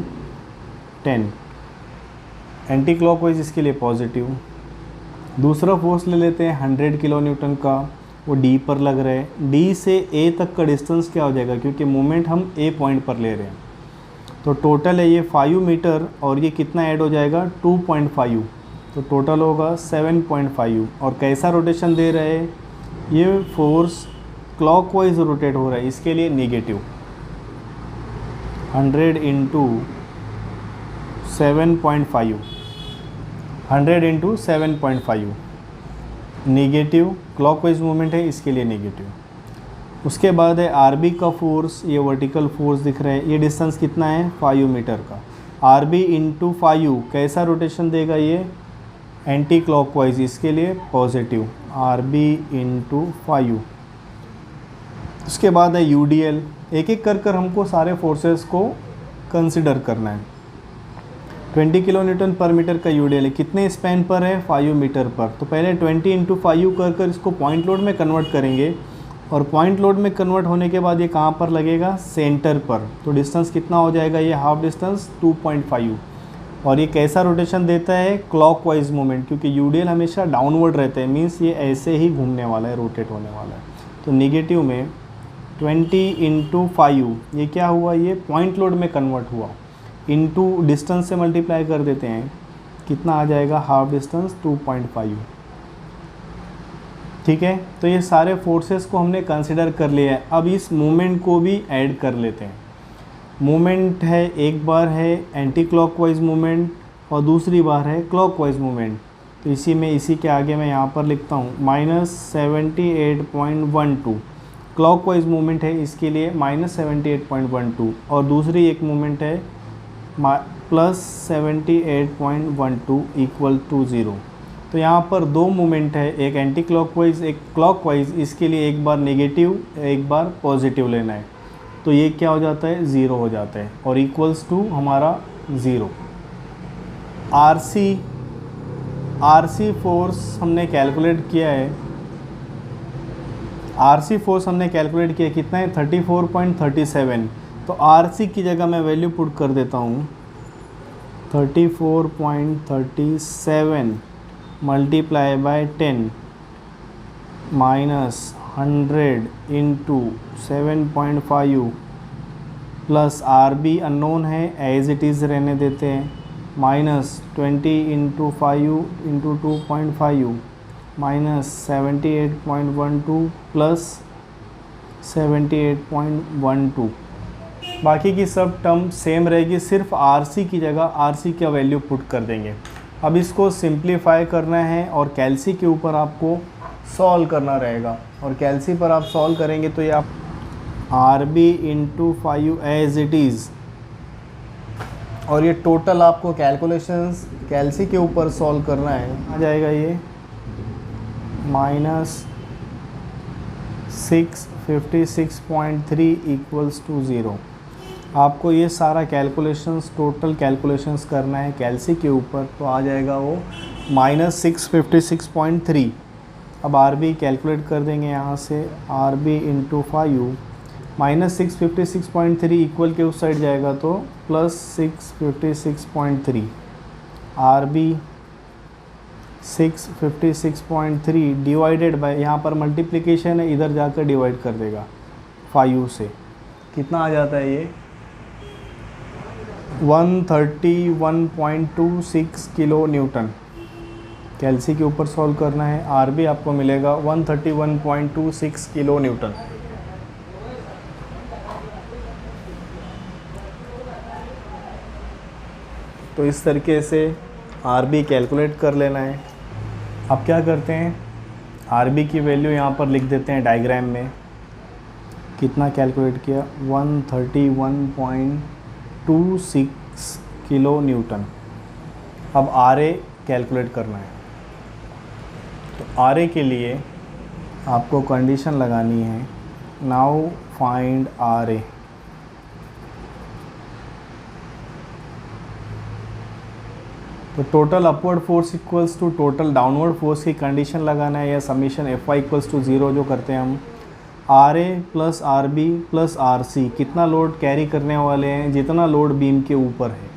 10, anti clockwise इसके लिए पॉजिटिव। दूसरा फोर्स ले लेते हैं 100 किलो न्यूटन का, वो डी पर लग रहा है। डी से ए तक का डिस्टेंस क्या हो जाएगा, क्योंकि मोमेंट हम ए पॉइंट पर ले रहे हैं, तो टोटल है ये 5 मीटर और ये कितना ऐड हो जाएगा 2.5, तो टोटल होगा 7.5। और कैसा रोटेशन दे रहे हैं, ये फोर्स क्लॉकवाइज रोटेट हो रहा है, इसके लिए नेगेटिव। 100 × 7.5, 100 × 7.5 नेगेटिव, क्लॉकवाइज मूवमेंट है इसके लिए नेगेटिव। उसके बाद है आर बी का फोर्स, ये वर्टिकल फोर्स दिख रहा है, ये डिस्टेंस कितना है 5 मीटर का। आर बी इंटू 5 कैसा रोटेशन देगा ये, एंटी क्लॉकवाइज, इसके लिए पॉजिटिव, आर बी इंटू 5। उसके बाद है यू डी एल। एक एक कर हमको सारे फोर्सेस को कंसिडर करना है। 20 किलो न्यूटन पर मीटर का यू डी एल है, कितने स्पैन पर है 5 मीटर पर, तो पहले 20 × 5 कर इसको पॉइंट लोड में कन्वर्ट करेंगे, और पॉइंट लोड में कन्वर्ट होने के बाद ये कहाँ पर लगेगा, सेंटर पर। तो डिस्टेंस कितना हो जाएगा, ये हाफ डिस्टेंस 2.5। और ये कैसा रोटेशन देता है, क्लॉकवाइज मूवमेंट, क्योंकि यूडीएल हमेशा डाउनवर्ड रहता है, मीन्स ये ऐसे ही घूमने वाला है, रोटेट होने वाला है। तो नेगेटिव में 20 × 5 ये क्या हुआ, ये पॉइंट लोड में कन्वर्ट हुआ, इनटू डिस्टेंस से मल्टीप्लाई कर देते हैं, कितना आ जाएगा, हाफ डिस्टेंस 2.5। ठीक है, तो ये सारे फोर्सेस को हमने कंसिडर कर लिया है। अब इस मोमेंट को भी ऐड कर लेते हैं। मोमेंट है, एक बार है एंटी क्लॉकवाइज मोमेंट और दूसरी बार है क्लॉकवाइज मोमेंट। तो इसी के आगे मैं यहाँ पर लिखता हूँ -78.12 क्लॉकवाइज मोमेंट है, इसके लिए -78.12, और दूसरी एक मोमेंट है +78.12 = 0। तो यहाँ पर दो मोमेंट है, एक एंटी क्लॉकवाइज एक क्लॉकवाइज, इसके लिए एक बार नेगेटिव एक बार पॉजिटिव लेना है, तो ये क्या हो जाता है, 0 हो जाता है, और इक्वल्स टू हमारा 0। आरसी फोर्स हमने कैलकुलेट किया है, कितना है 34.37। तो RC की जगह मैं वैल्यू पुट कर देता हूँ 34.37 multiply by 10 minus 100 into 7.5 plus RB unknown है एज इट इज़ रहने देते हैं, minus 20 into 5 into 2.5 minus 78.12 plus 78.12। बाकी की सब टर्म सेम रहेगी, सिर्फ RC की जगह RC का वैल्यू पुट कर देंगे। अब इसको सिंप्लीफाई करना है और कैल्सी के ऊपर आपको सॉल्व करना रहेगा, और कैल्सी पर आप सॉल्व करेंगे तो ये आप RB into 5 as it is, और ये टोटल आपको कैलकुलेशंस कैल्सी के ऊपर सॉल्व करना है, आ जाएगा ये माइनस 656.3 इक्वल्स टू 0। आपको ये सारा कैलकुलेशंस टोटल कैलकुलेशंस करना है कैल्सी के ऊपर, तो आ जाएगा वो माइनस 656.3। अब RB कैलकुलेट कर देंगे यहाँ से, RB इंटू 5 माइनस 656.3 इक्वल के उस साइड जाएगा तो प्लस 656.3। RB 656.3 डिवाइडेड बाय, यहाँ पर मल्टीप्लिकेशन है, इधर जाकर डिवाइड कर देगा 5 से, कितना आ जाता है ये 131.26 किलो न्यूटन। कैल्सी के ऊपर सॉल्व करना है, RB आपको मिलेगा 131.26 किलो न्यूटन। तो इस तरीके से RB कैलकुलेट कर लेना है। अब क्या करते हैं, RB की वैल्यू यहाँ पर लिख देते हैं डायग्राम में, कितना कैलकुलेट किया 131.26 किलो न्यूटन। अब RA कैलकुलेट करना है, तो RA के लिए आपको कंडीशन लगानी है, नाउ फाइंड RA। तो total upward force equals to total downward force की कंडीशन लगाना है, या समीशन Fy इक्वल्स टू 0 जो करते हैं हम, RA plus RB plus RC कितना लोड कैरी करने वाले हैं, जितना लोड बीम के ऊपर है।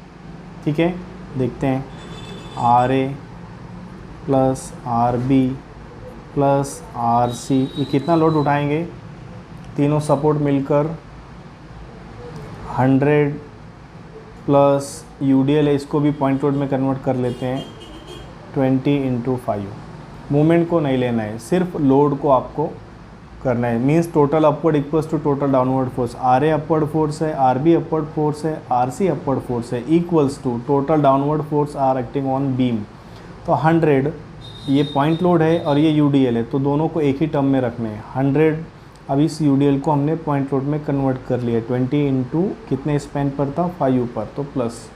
ठीक है, देखते हैं RA plus RB plus RC ये कितना लोड उठाएंगे, तीनों सपोर्ट मिलकर 100 प्लस UDL है, इसको भी पॉइंट लोड में कन्वर्ट कर लेते हैं 20 इंटू 5। मूवमेंट को नहीं लेना है, सिर्फ लोड को आपको करना है। Means total upward equals to total downward force, RA upward force है, RB अपवर्ड फोर्स है, RC अपवर्ड फोर्स है, equals to total downward force are acting on beam. तो 100 ये पॉइंट लोड है और ये UDL है, तो दोनों को एक ही टर्म में रखने हैं 100। अब इस UDL को हमने पॉइंट लोड में कन्वर्ट कर लिया 20 इंटू कितने स्पैन पर था 5 पर, तो प्लस।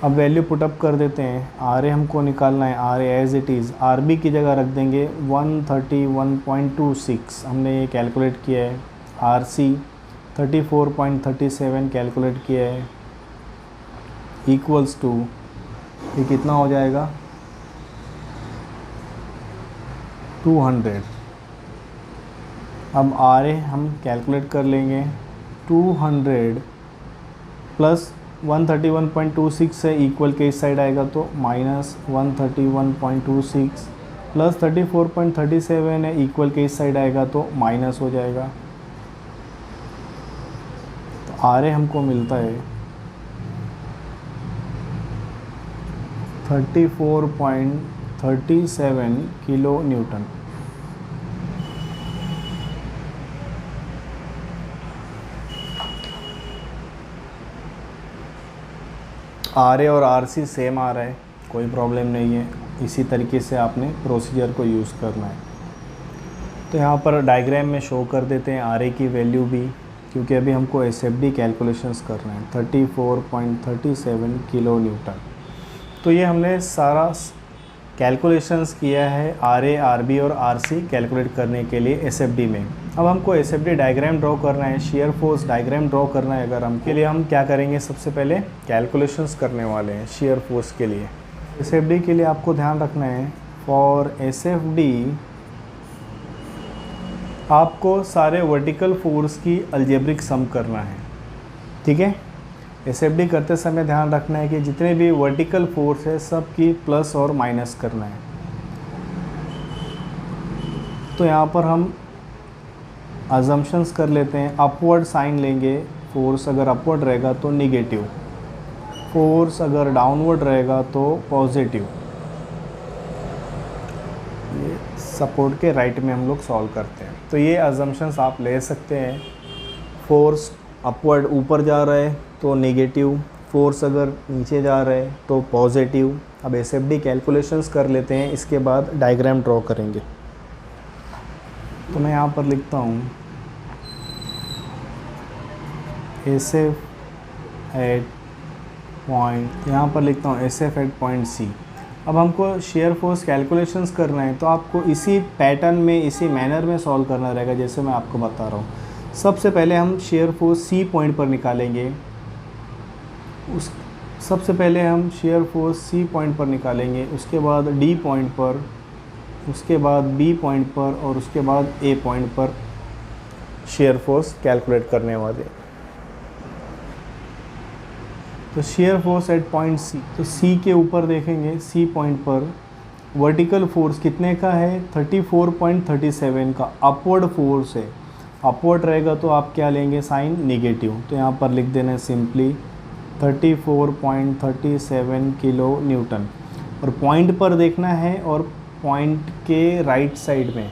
अब वैल्यू पुटअप कर देते हैं, RA हमको निकालना है, RA as it is, RB की जगह रख देंगे 131.26 हमने ये कैलकुलेट किया है, RC 34.37 कैलकुलेट किया है, इक्वल्स टू ये कितना हो जाएगा 200। अब RA हम कैलकुलेट कर लेंगे, 200 प्लस 131.26 है, इक्वल के इस साइड आएगा तो माइनस 131.26 प्लस 34.37 है, इक्वल के इस साइड आएगा तो माइनस हो जाएगा। तो RA हमको मिलता है 34.37 किलो न्यूटन। RA और RC सेम आ रहा है, कोई प्रॉब्लम नहीं है। इसी तरीके से आपने प्रोसीजर को यूज़ करना है। तो यहाँ पर डायग्राम में शो कर देते हैं RA की वैल्यू भी, क्योंकि अभी हमको SFD कैलकुलेशंस करना है 34.37 किलो न्यूटन। तो ये हमने सारा कैलकुलेशंस किया है RA, RB और RC कैलकुलेट करने के लिए SFD में। अब हमको SFD डायग्राम ड्रॉ करना है, शेयर फोर्स डायग्राम ड्रॉ करना है। अगर हम के लिए हम क्या करेंगे, सबसे पहले कैलकुलेशंस करने वाले हैं शेयर फोर्स के लिए। SFD के लिए आपको ध्यान रखना है, फॉर SFD आपको सारे वर्टिकल फोर्स की अलजेब्रिक सम करना है। ठीक है। एसएफडी करते समय ध्यान रखना है कि जितने भी वर्टिकल फोर्स है सब की प्लस और माइनस करना है। तो यहाँ पर हम अजम्पशंस कर लेते हैं। अपवर्ड साइन लेंगे, फोर्स अगर अपवर्ड रहेगा तो निगेटिव, फोर्स अगर डाउनवर्ड रहेगा तो पॉजिटिव। ये सपोर्ट के राइट में हम लोग सॉल्व करते हैं। तो ये अजम्पशंस आप ले सकते हैं। फोर्स अपवर्ड ऊपर जा रहा है तो नेगेटिव, फोर्स अगर नीचे जा रहा है तो पॉजिटिव। अब एसएफडी कैलकुलेशंस कर लेते हैं, इसके बाद डायग्राम ड्रॉ करेंगे। तो मैं यहाँ पर लिखता हूँ SF एट पॉइंट, यहाँ पर लिखता हूँ SF एट पॉइंट C। अब हमको शेयर फोर्स कैलकुलेशंस करना है तो आपको इसी पैटर्न में, इसी मैनर में सॉल्व करना रहेगा जैसे मैं आपको बता रहा हूँ। सबसे पहले हम शेयर फोर्स C पॉइंट पर निकालेंगे। सबसे पहले हम शेयर फोर्स C पॉइंट पर निकालेंगे, उसके बाद D पॉइंट पर, उसके बाद B पॉइंट पर और उसके बाद A पॉइंट पर शेयर फोर्स कैलकुलेट करने वाले। तो shear force at point C, तो C के ऊपर देखेंगे, C पॉइंट पर वर्टिकल फोर्स कितने का है, 34.37 का अपवर्ड फोर्स है। अपवर्ड रहेगा तो आप क्या लेंगे, साइन नेगेटिव। तो यहाँ पर लिख देना है सिंपली 34.37 किलो न्यूटन। और पॉइंट पर देखना है और पॉइंट के राइट साइड में,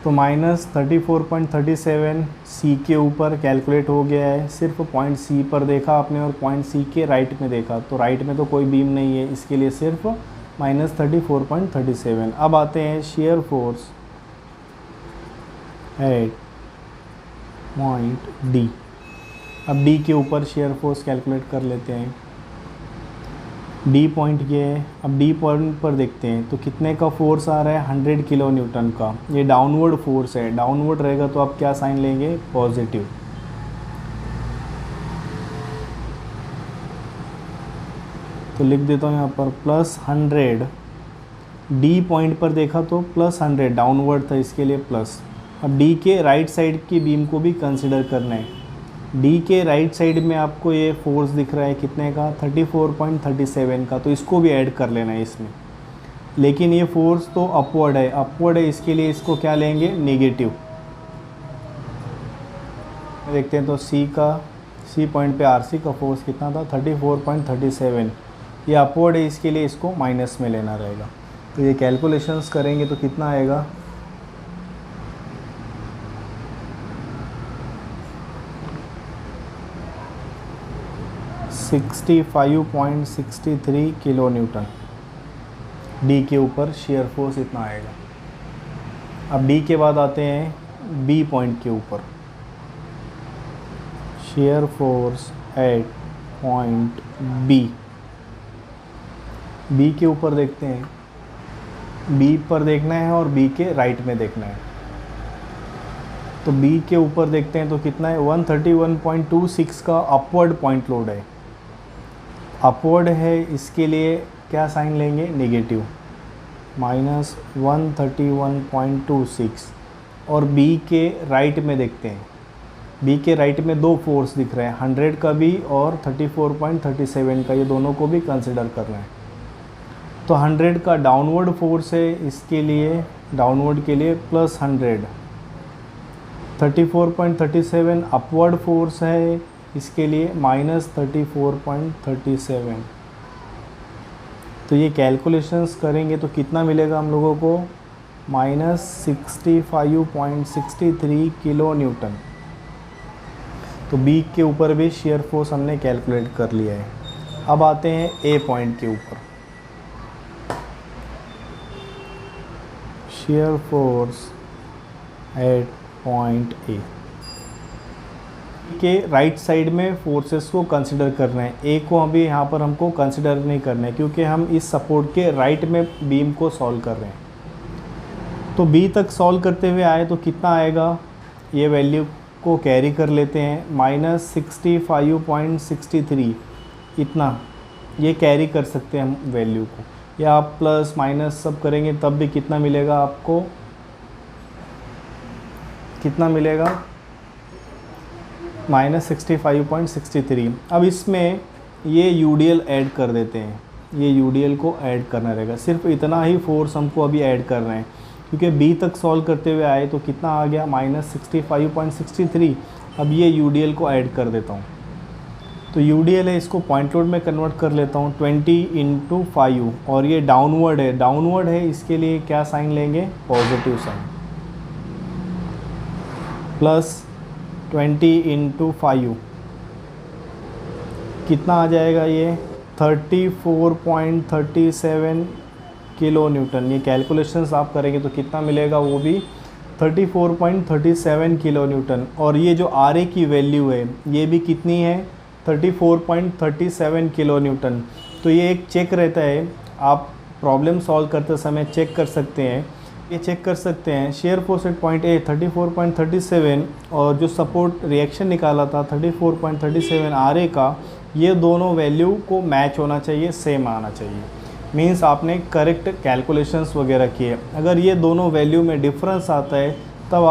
तो -34.37 C के ऊपर कैलकुलेट हो गया है। सिर्फ पॉइंट C पर देखा आपने और पॉइंट C के राइट में देखा, तो राइट में तो कोई बीम नहीं है, इसके लिए सिर्फ -34.37। अब आते हैं shear force at point D। अब D के ऊपर शेयर फोर्स कैलकुलेट कर लेते हैं। D पॉइंट ये है। अब D पॉइंट पर देखते हैं तो कितने का फोर्स आ रहा है, 100 किलो न्यूटन का। ये डाउनवर्ड फोर्स है, डाउनवर्ड रहेगा तो आप क्या साइन लेंगे, पॉजिटिव। तो लिख देता हूँ यहाँ पर +100। D पॉइंट पर देखा तो +100 डाउनवर्ड था, इसके लिए प्लस। अब D के राइट साइड की बीम को भी कंसिडर करना है। D के राइट साइड में आपको ये फोर्स दिख रहा है कितने का, 34.37 का, तो इसको भी ऐड कर लेना है इसमें। लेकिन ये फोर्स तो अपवर्ड है, अपवर्ड है, इसके लिए इसको क्या लेंगे, नेगेटिव। देखते हैं तो C पॉइंट पे RC का फोर्स कितना था, 34.37। ये अपवर्ड है, इसके लिए इसको माइनस में लेना रहेगा। तो ये कैलकुलेशंस करेंगे तो कितना आएगा, 65.63 किलो न्यूटन। D के ऊपर शेयर फोर्स इतना आएगा। अब D के बाद आते हैं B पॉइंट के ऊपर। Shear force at point B के ऊपर देखते हैं। B पर देखना है और B के राइट में देखना है। तो B के ऊपर देखते हैं तो कितना है, 131.26 का अपवर्ड पॉइंट लोड है। अपवर्ड है, इसके लिए क्या साइन लेंगे, नेगेटिव, -131.26। और B के राइट में देखते हैं। B के राइट में दो फोर्स दिख रहे हैं, 100 का भी और 34.37 का, ये दोनों को भी कंसिडर करना है। तो 100 का डाउनवर्ड फोर्स है, इसके लिए डाउनवर्ड के लिए +100। 34.37 अपवर्ड फोर्स है, इसके लिए -34.37। तो ये कैलकुलेशंस करेंगे तो कितना मिलेगा हम लोगों को, -65.63 किलो न्यूटन। तो B के ऊपर भी शेयर फोर्स हमने कैलकुलेट कर लिया है। अब आते हैं A पॉइंट के ऊपर। Shear force at point A के राइट साइड में फोर्सेस को कंसिडर करना है। A को अभी यहाँ पर हमको कंसिडर नहीं करना है क्योंकि हम इस सपोर्ट के राइट में बीम को सॉल्व कर रहे हैं। तो B तक सॉल्व करते हुए आए तो कितना आएगा, ये वैल्यू को कैरी कर लेते हैं, -65.63 इतना, ये कैरी कर सकते हैं हम वैल्यू को, या आप प्लस माइनस सब करेंगे तब भी कितना मिलेगा आपको, कितना मिलेगा -65.63। अब इसमें ये यूडीएल ऐड कर देते हैं, ये यूडीएल को ऐड करना रहेगा। सिर्फ इतना ही फोर्स हमको अभी ऐड कर रहे हैं, क्योंकि बी तक सॉल्व करते हुए आए तो कितना आ गया -65.63। अब ये यूडीएल को ऐड कर देता हूँ, तो यूडीएल है, इसको पॉइंट लोड में कन्वर्ट कर लेता हूँ 20 × 5, और ये डाउनवर्ड है, इसके लिए क्या साइन लेंगे, पॉजिटिव साइन, प्लस 20 × 5 कितना आ जाएगा, ये 34.37 किलो न्यूटन। ये कैलकुलेशंस आप करेंगे तो कितना मिलेगा, वो भी 34.37 किलो न्यूटन। और ये जो आर ए की वैल्यू है ये भी कितनी है, 34.37 किलो न्यूटन। तो ये एक चेक रहता है, आप प्रॉब्लम सॉल्व करते समय चेक कर सकते हैं, ये चेक कर सकते हैं shear force at point A 34.37 और जो सपोर्ट रिएक्शन निकाला था 34.37 आर ए का, ये दोनों वैल्यू को मैच होना चाहिए, सेम आना चाहिए। मींस आपने करेक्ट कैलकुलेशंस वगैरह किए। अगर ये दोनों वैल्यू में डिफरेंस आता है तब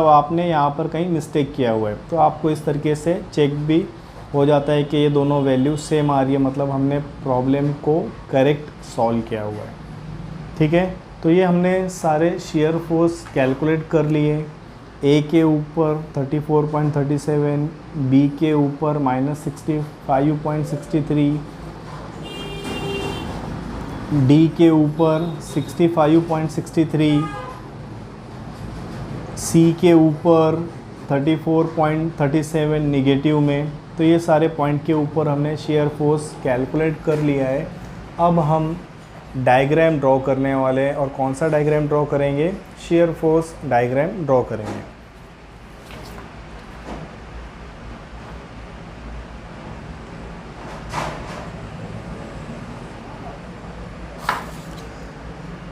आपने यहाँ पर कहीं मिस्टेक किया हुआ है, तो आपको इस तरीके से चेक भी हो जाता है कि ये दोनों वैल्यू सेम आ रही है, मतलब हमने प्रॉब्लम को करेक्ट सॉल्व किया हुआ है। ठीक है, तो ये हमने सारे शेयर फोर्स कैलकुलेट कर लिए। ए के ऊपर 34.37, बी के ऊपर -65.63, डी के ऊपर 65.63, सी के ऊपर 34.37 निगेटिव में। तो ये सारे पॉइंट के ऊपर हमने शेयर फोर्स कैलकुलेट कर लिया है। अब हम डायग्राम ड्रॉ करने वाले हैं, और कौन सा डायग्राम ड्रॉ करेंगे, शेयर फोर्स डायग्राम ड्रॉ करेंगे।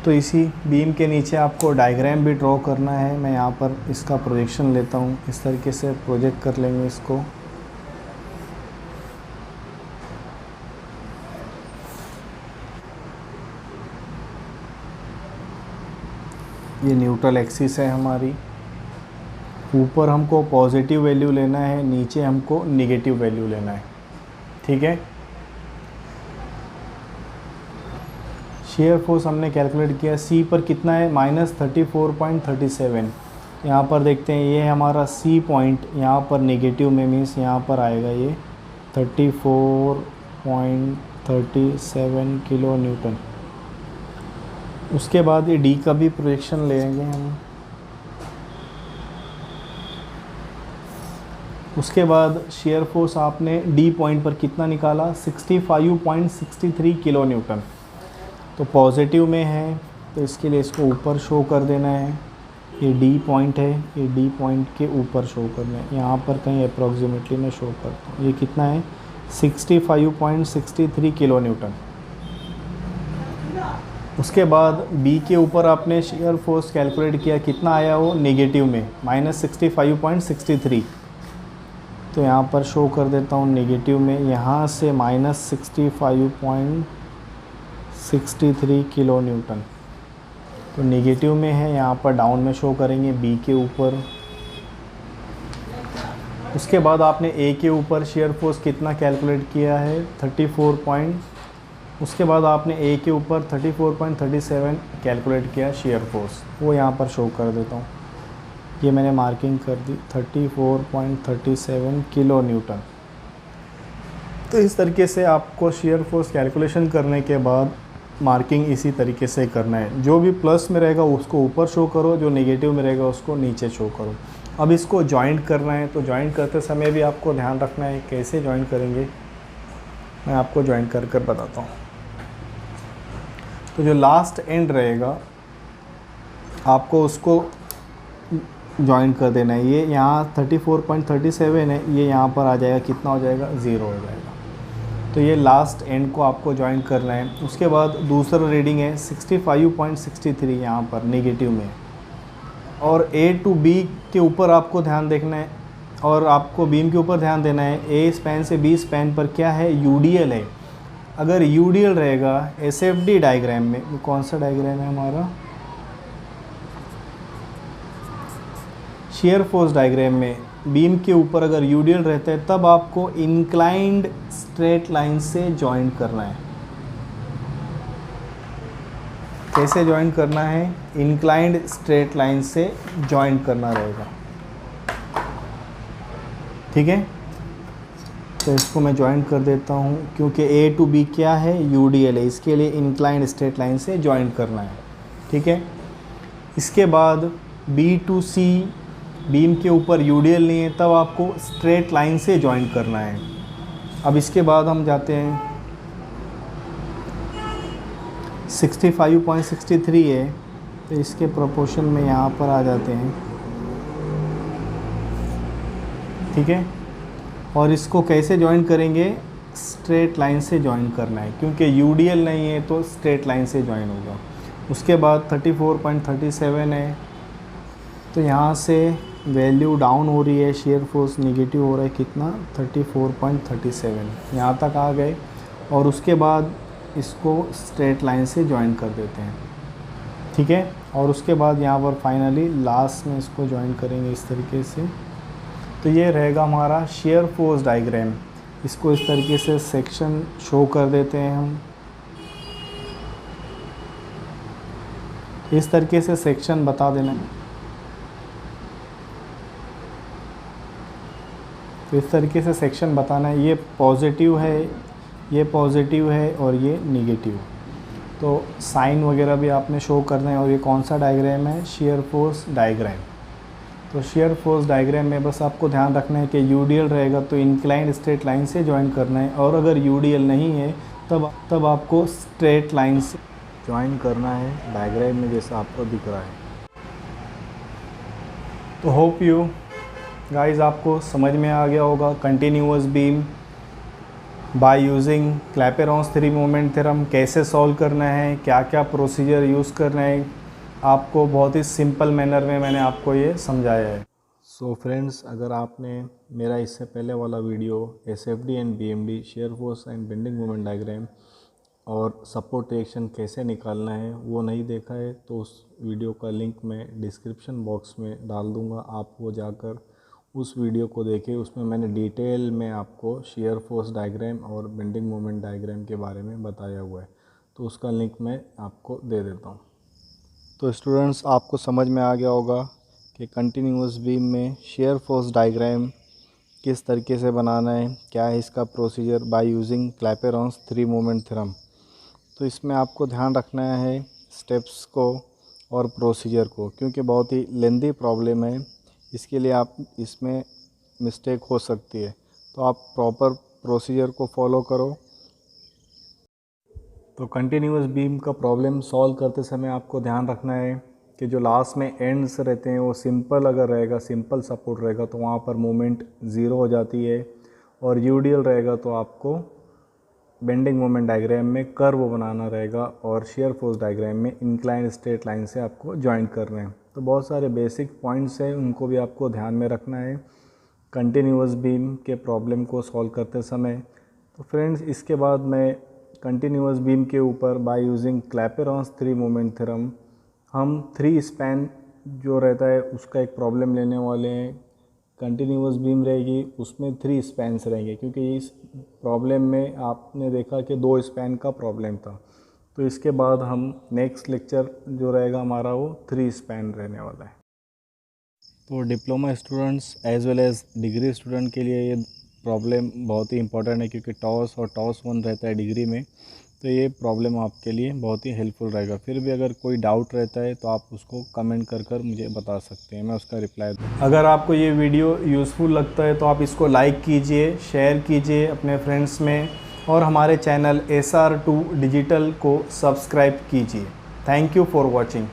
तो इसी बीम के नीचे आपको डायग्राम भी ड्रॉ करना है। मैं यहाँ पर इसका प्रोजेक्शन लेता हूँ, इस तरीके से प्रोजेक्ट कर लेंगे इसको। ये न्यूट्रल एक्सिस है हमारी, ऊपर हमको पॉजिटिव वैल्यू लेना है, नीचे हमको नेगेटिव वैल्यू लेना है। ठीक है, शेयर फोर्स हमने कैलकुलेट किया, सी पर कितना है -34.37। यहाँ पर देखते हैं ये हमारा सी पॉइंट यहाँ पर नेगेटिव में, मीन्स यहाँ पर आएगा ये 34.37 किलो न्यूटन। उसके बाद ये डी का भी प्रोजेक्शन लेंगे हम। उसके बाद शेयर फोर्स आपने डी पॉइंट पर कितना निकाला, 65.63 किलो न्यूटन। तो पॉजिटिव में है, तो इसके लिए इसको ऊपर शो कर देना है। ये डी पॉइंट है, ये डी पॉइंट के ऊपर शो करना है, यहाँ पर कहीं अप्रॉक्सीमेटली मैं शो करता हूँ। ये कितना है, 65.63 किलो न्यूटन। उसके बाद बी के ऊपर आपने शेयर फोर्स कैलकुलेट किया, कितना आया वो, नेगेटिव में -65.63। तो यहाँ पर शो कर देता हूँ नेगेटिव में, यहाँ से -65.63 किलो न्यूटन। तो नेगेटिव में है, यहाँ पर डाउन में शो करेंगे बी के ऊपर। उसके बाद आपने ए के ऊपर शेयर फोर्स कितना कैलकुलेट किया है, 34. उसके बाद आपने ए के ऊपर 34.37 कैलकुलेट किया शेयर फोर्स, वो यहाँ पर शो कर देता हूँ। ये मैंने मार्किंग कर दी, 34.37 किलो न्यूटन। तो इस तरीके से आपको शेयर फोर्स कैलकुलेशन करने के बाद मार्किंग इसी तरीके से करना है। जो भी प्लस में रहेगा उसको ऊपर शो करो, जो नेगेटिव में रहेगा उसको नीचे शो करो। अब इसको जॉइंट करना है, तो जॉइंट करते समय भी आपको ध्यान रखना है कैसे जॉइंट करेंगे, मैं आपको जॉइंट कर कर बताता हूँ। तो जो लास्ट एंड रहेगा आपको उसको जॉइंट कर देना है। ये यहाँ 34.37 है, ये यहाँ पर आ जाएगा, कितना हो जाएगा, 0 हो जाएगा। तो ये लास्ट एंड को आपको जॉइंट करना है। उसके बाद दूसरा रीडिंग है 65.63 यहाँ पर नेगेटिव में, और ए टू बी के ऊपर आपको ध्यान देखना है, और आपको बीम के ऊपर ध्यान देना है। ए स्पैन से बी स्पैन पर क्या है, यूडीएल है। अगर यूडीएल रहेगा एसएफडी डायग्राम में, कौन सा डायग्राम है हमारा, शेयर फोर्स डायग्राम में बीम के ऊपर अगर यूडीएल रहता है तब आपको इंक्लाइंड स्ट्रेट लाइन से जॉइन करना है। कैसे जॉइन करना है? इंक्लाइंड स्ट्रेट लाइन से जॉइन करना रहेगा। ठीक है, तो इसको मैं जॉइन कर देता हूँ क्योंकि ए टू बी क्या है? यूडीएल है, इसके लिए इंक्लाइंड स्ट्रेट लाइन से जॉइन करना है। ठीक है, इसके बाद बी टू सी, बीम के ऊपर यूडीएल नहीं है तब आपको स्ट्रेट लाइन से जॉइन करना है। अब इसके बाद हम जाते हैं 65.63 है तो इसके प्रोपोर्शन में यहाँ पर आ जाते हैं। ठीक है, और इसको कैसे जॉइन करेंगे? स्ट्रेट लाइन से जॉइन करना है क्योंकि यूडीएल नहीं है तो स्ट्रेट लाइन से जॉइन होगा। उसके बाद 34.37 है तो यहाँ से वैल्यू डाउन हो रही है, शेयर फोर्स नेगेटिव हो रहा है। कितना? 34.37, यहाँ तक आ गए। और उसके बाद इसको स्ट्रेट लाइन से जॉइन कर देते हैं। ठीक है, और उसके बाद यहाँ पर फाइनली लास्ट में इसको जॉइन करेंगे इस तरीके से। तो ये रहेगा हमारा शेयर फोर्स डायग्राम। इसको इस तरीके से सेक्शन शो कर देते हैं हम। इस तरीके से सेक्शन बता देना। तो इस तरीके से सेक्शन बताना है, ये पॉजिटिव है, ये पॉजिटिव है और ये नेगेटिव। तो साइन वगैरह भी आपने शो करना है। और ये कौन सा डायग्राम है? Share force diagram. तो शेयर फोर्स डायग्राम में बस आपको ध्यान रखना है कि यूडीएल रहेगा तो इंक्लाइंड स्ट्रेट लाइन से जॉइन करना है, और अगर यूडीएल नहीं है तब आपको स्ट्रेट लाइन से जॉइन करना है डायग्राम में जैसा आपको दिख रहा है। तो होप यू गाइस आपको समझ में आ गया होगा continuous beam by using Clapeyron's three moment theorem कैसे सॉल्व करना है, क्या क्या प्रोसीजर यूज़ करना है। आपको बहुत ही सिंपल मैनर में मैंने आपको ये समझाया है। सो फ्रेंड्स, अगर आपने मेरा इससे पहले वाला video SFD and BMD shear force and bending moment diagram और सपोर्ट रिएक्शन कैसे निकालना है वो नहीं देखा है तो उस वीडियो का लिंक मैं डिस्क्रिप्शन बॉक्स में डाल दूँगा। आप वो जाकर उस वीडियो को देखें, उसमें मैंने डिटेल में आपको शेयर फोर्स डायग्राम और बेंडिंग मोमेंट डायग्राम के बारे में बताया हुआ है, तो उसका लिंक मैं आपको दे देता हूँ। तो स्टूडेंट्स, आपको समझ में आ गया होगा कि कंटिन्यूअस बीम में शेयर फोर्स डायग्राम किस तरीके से बनाना है, क्या है इसका procedure by using Clapeyron's three moment theorem. तो इसमें आपको ध्यान रखना है स्टेप्स को और प्रोसीजर को, क्योंकि बहुत ही लेंदी प्रॉब्लम है, इसके लिए आप इसमें मिस्टेक हो सकती है। तो आप प्रॉपर प्रोसीजर को फॉलो करो। तो कंटिन्यूअस बीम का प्रॉब्लम सॉल्व करते समय आपको ध्यान रखना है कि जो लास्ट में एंड्स रहते हैं वो सिंपल अगर रहेगा, सिंपल सपोर्ट रहेगा तो वहाँ पर मोमेंट ज़ीरो हो जाती है, और यूडीएल रहेगा तो आपको बेंडिंग मोमेंट डायग्राम में कर्व बनाना रहेगा, और शेयर फोर्स डायग्राम में इंक्लाइंड स्ट्रेट लाइन से आपको ज्वाइन करना है। तो बहुत सारे बेसिक पॉइंट्स हैं, उनको भी आपको ध्यान में रखना है कंटिन्यूअस बीम के प्रॉब्लम को सॉल्व करते समय। तो फ्रेंड्स, इसके बाद मैं कंटिन्यूअस बीम के ऊपर by using Clapeyron's three moment theorem हम थ्री स्पैन जो रहता है उसका एक प्रॉब्लम लेने वाले हैं। कंटिन्यूअस बीम रहेगी, उसमें थ्री स्पैन्स रहेंगे, क्योंकि इस प्रॉब्लम में आपने देखा कि दो स्पैन का प्रॉब्लम था। तो इसके बाद हम नेक्स्ट लेक्चर जो रहेगा हमारा वो थ्री स्पैन रहने वाला है। तो diploma students as well as degree student के लिए ये प्रॉब्लम बहुत ही इंपॉर्टेंट है, क्योंकि टॉस और टॉस 1 रहता है डिग्री में, तो ये प्रॉब्लम आपके लिए बहुत ही हेल्पफुल रहेगा। फिर भी अगर कोई डाउट रहता है तो आप उसको कमेंट कर मुझे बता सकते हैं, मैं उसका रिप्लाई दूँ। अगर आपको ये वीडियो यूज़फुल लगता है तो आप इसको लाइक कीजिए, शेयर कीजिए अपने फ्रेंड्स में, और हमारे चैनल SR2 डिजिटल को सब्सक्राइब कीजिए। Thank you for watching.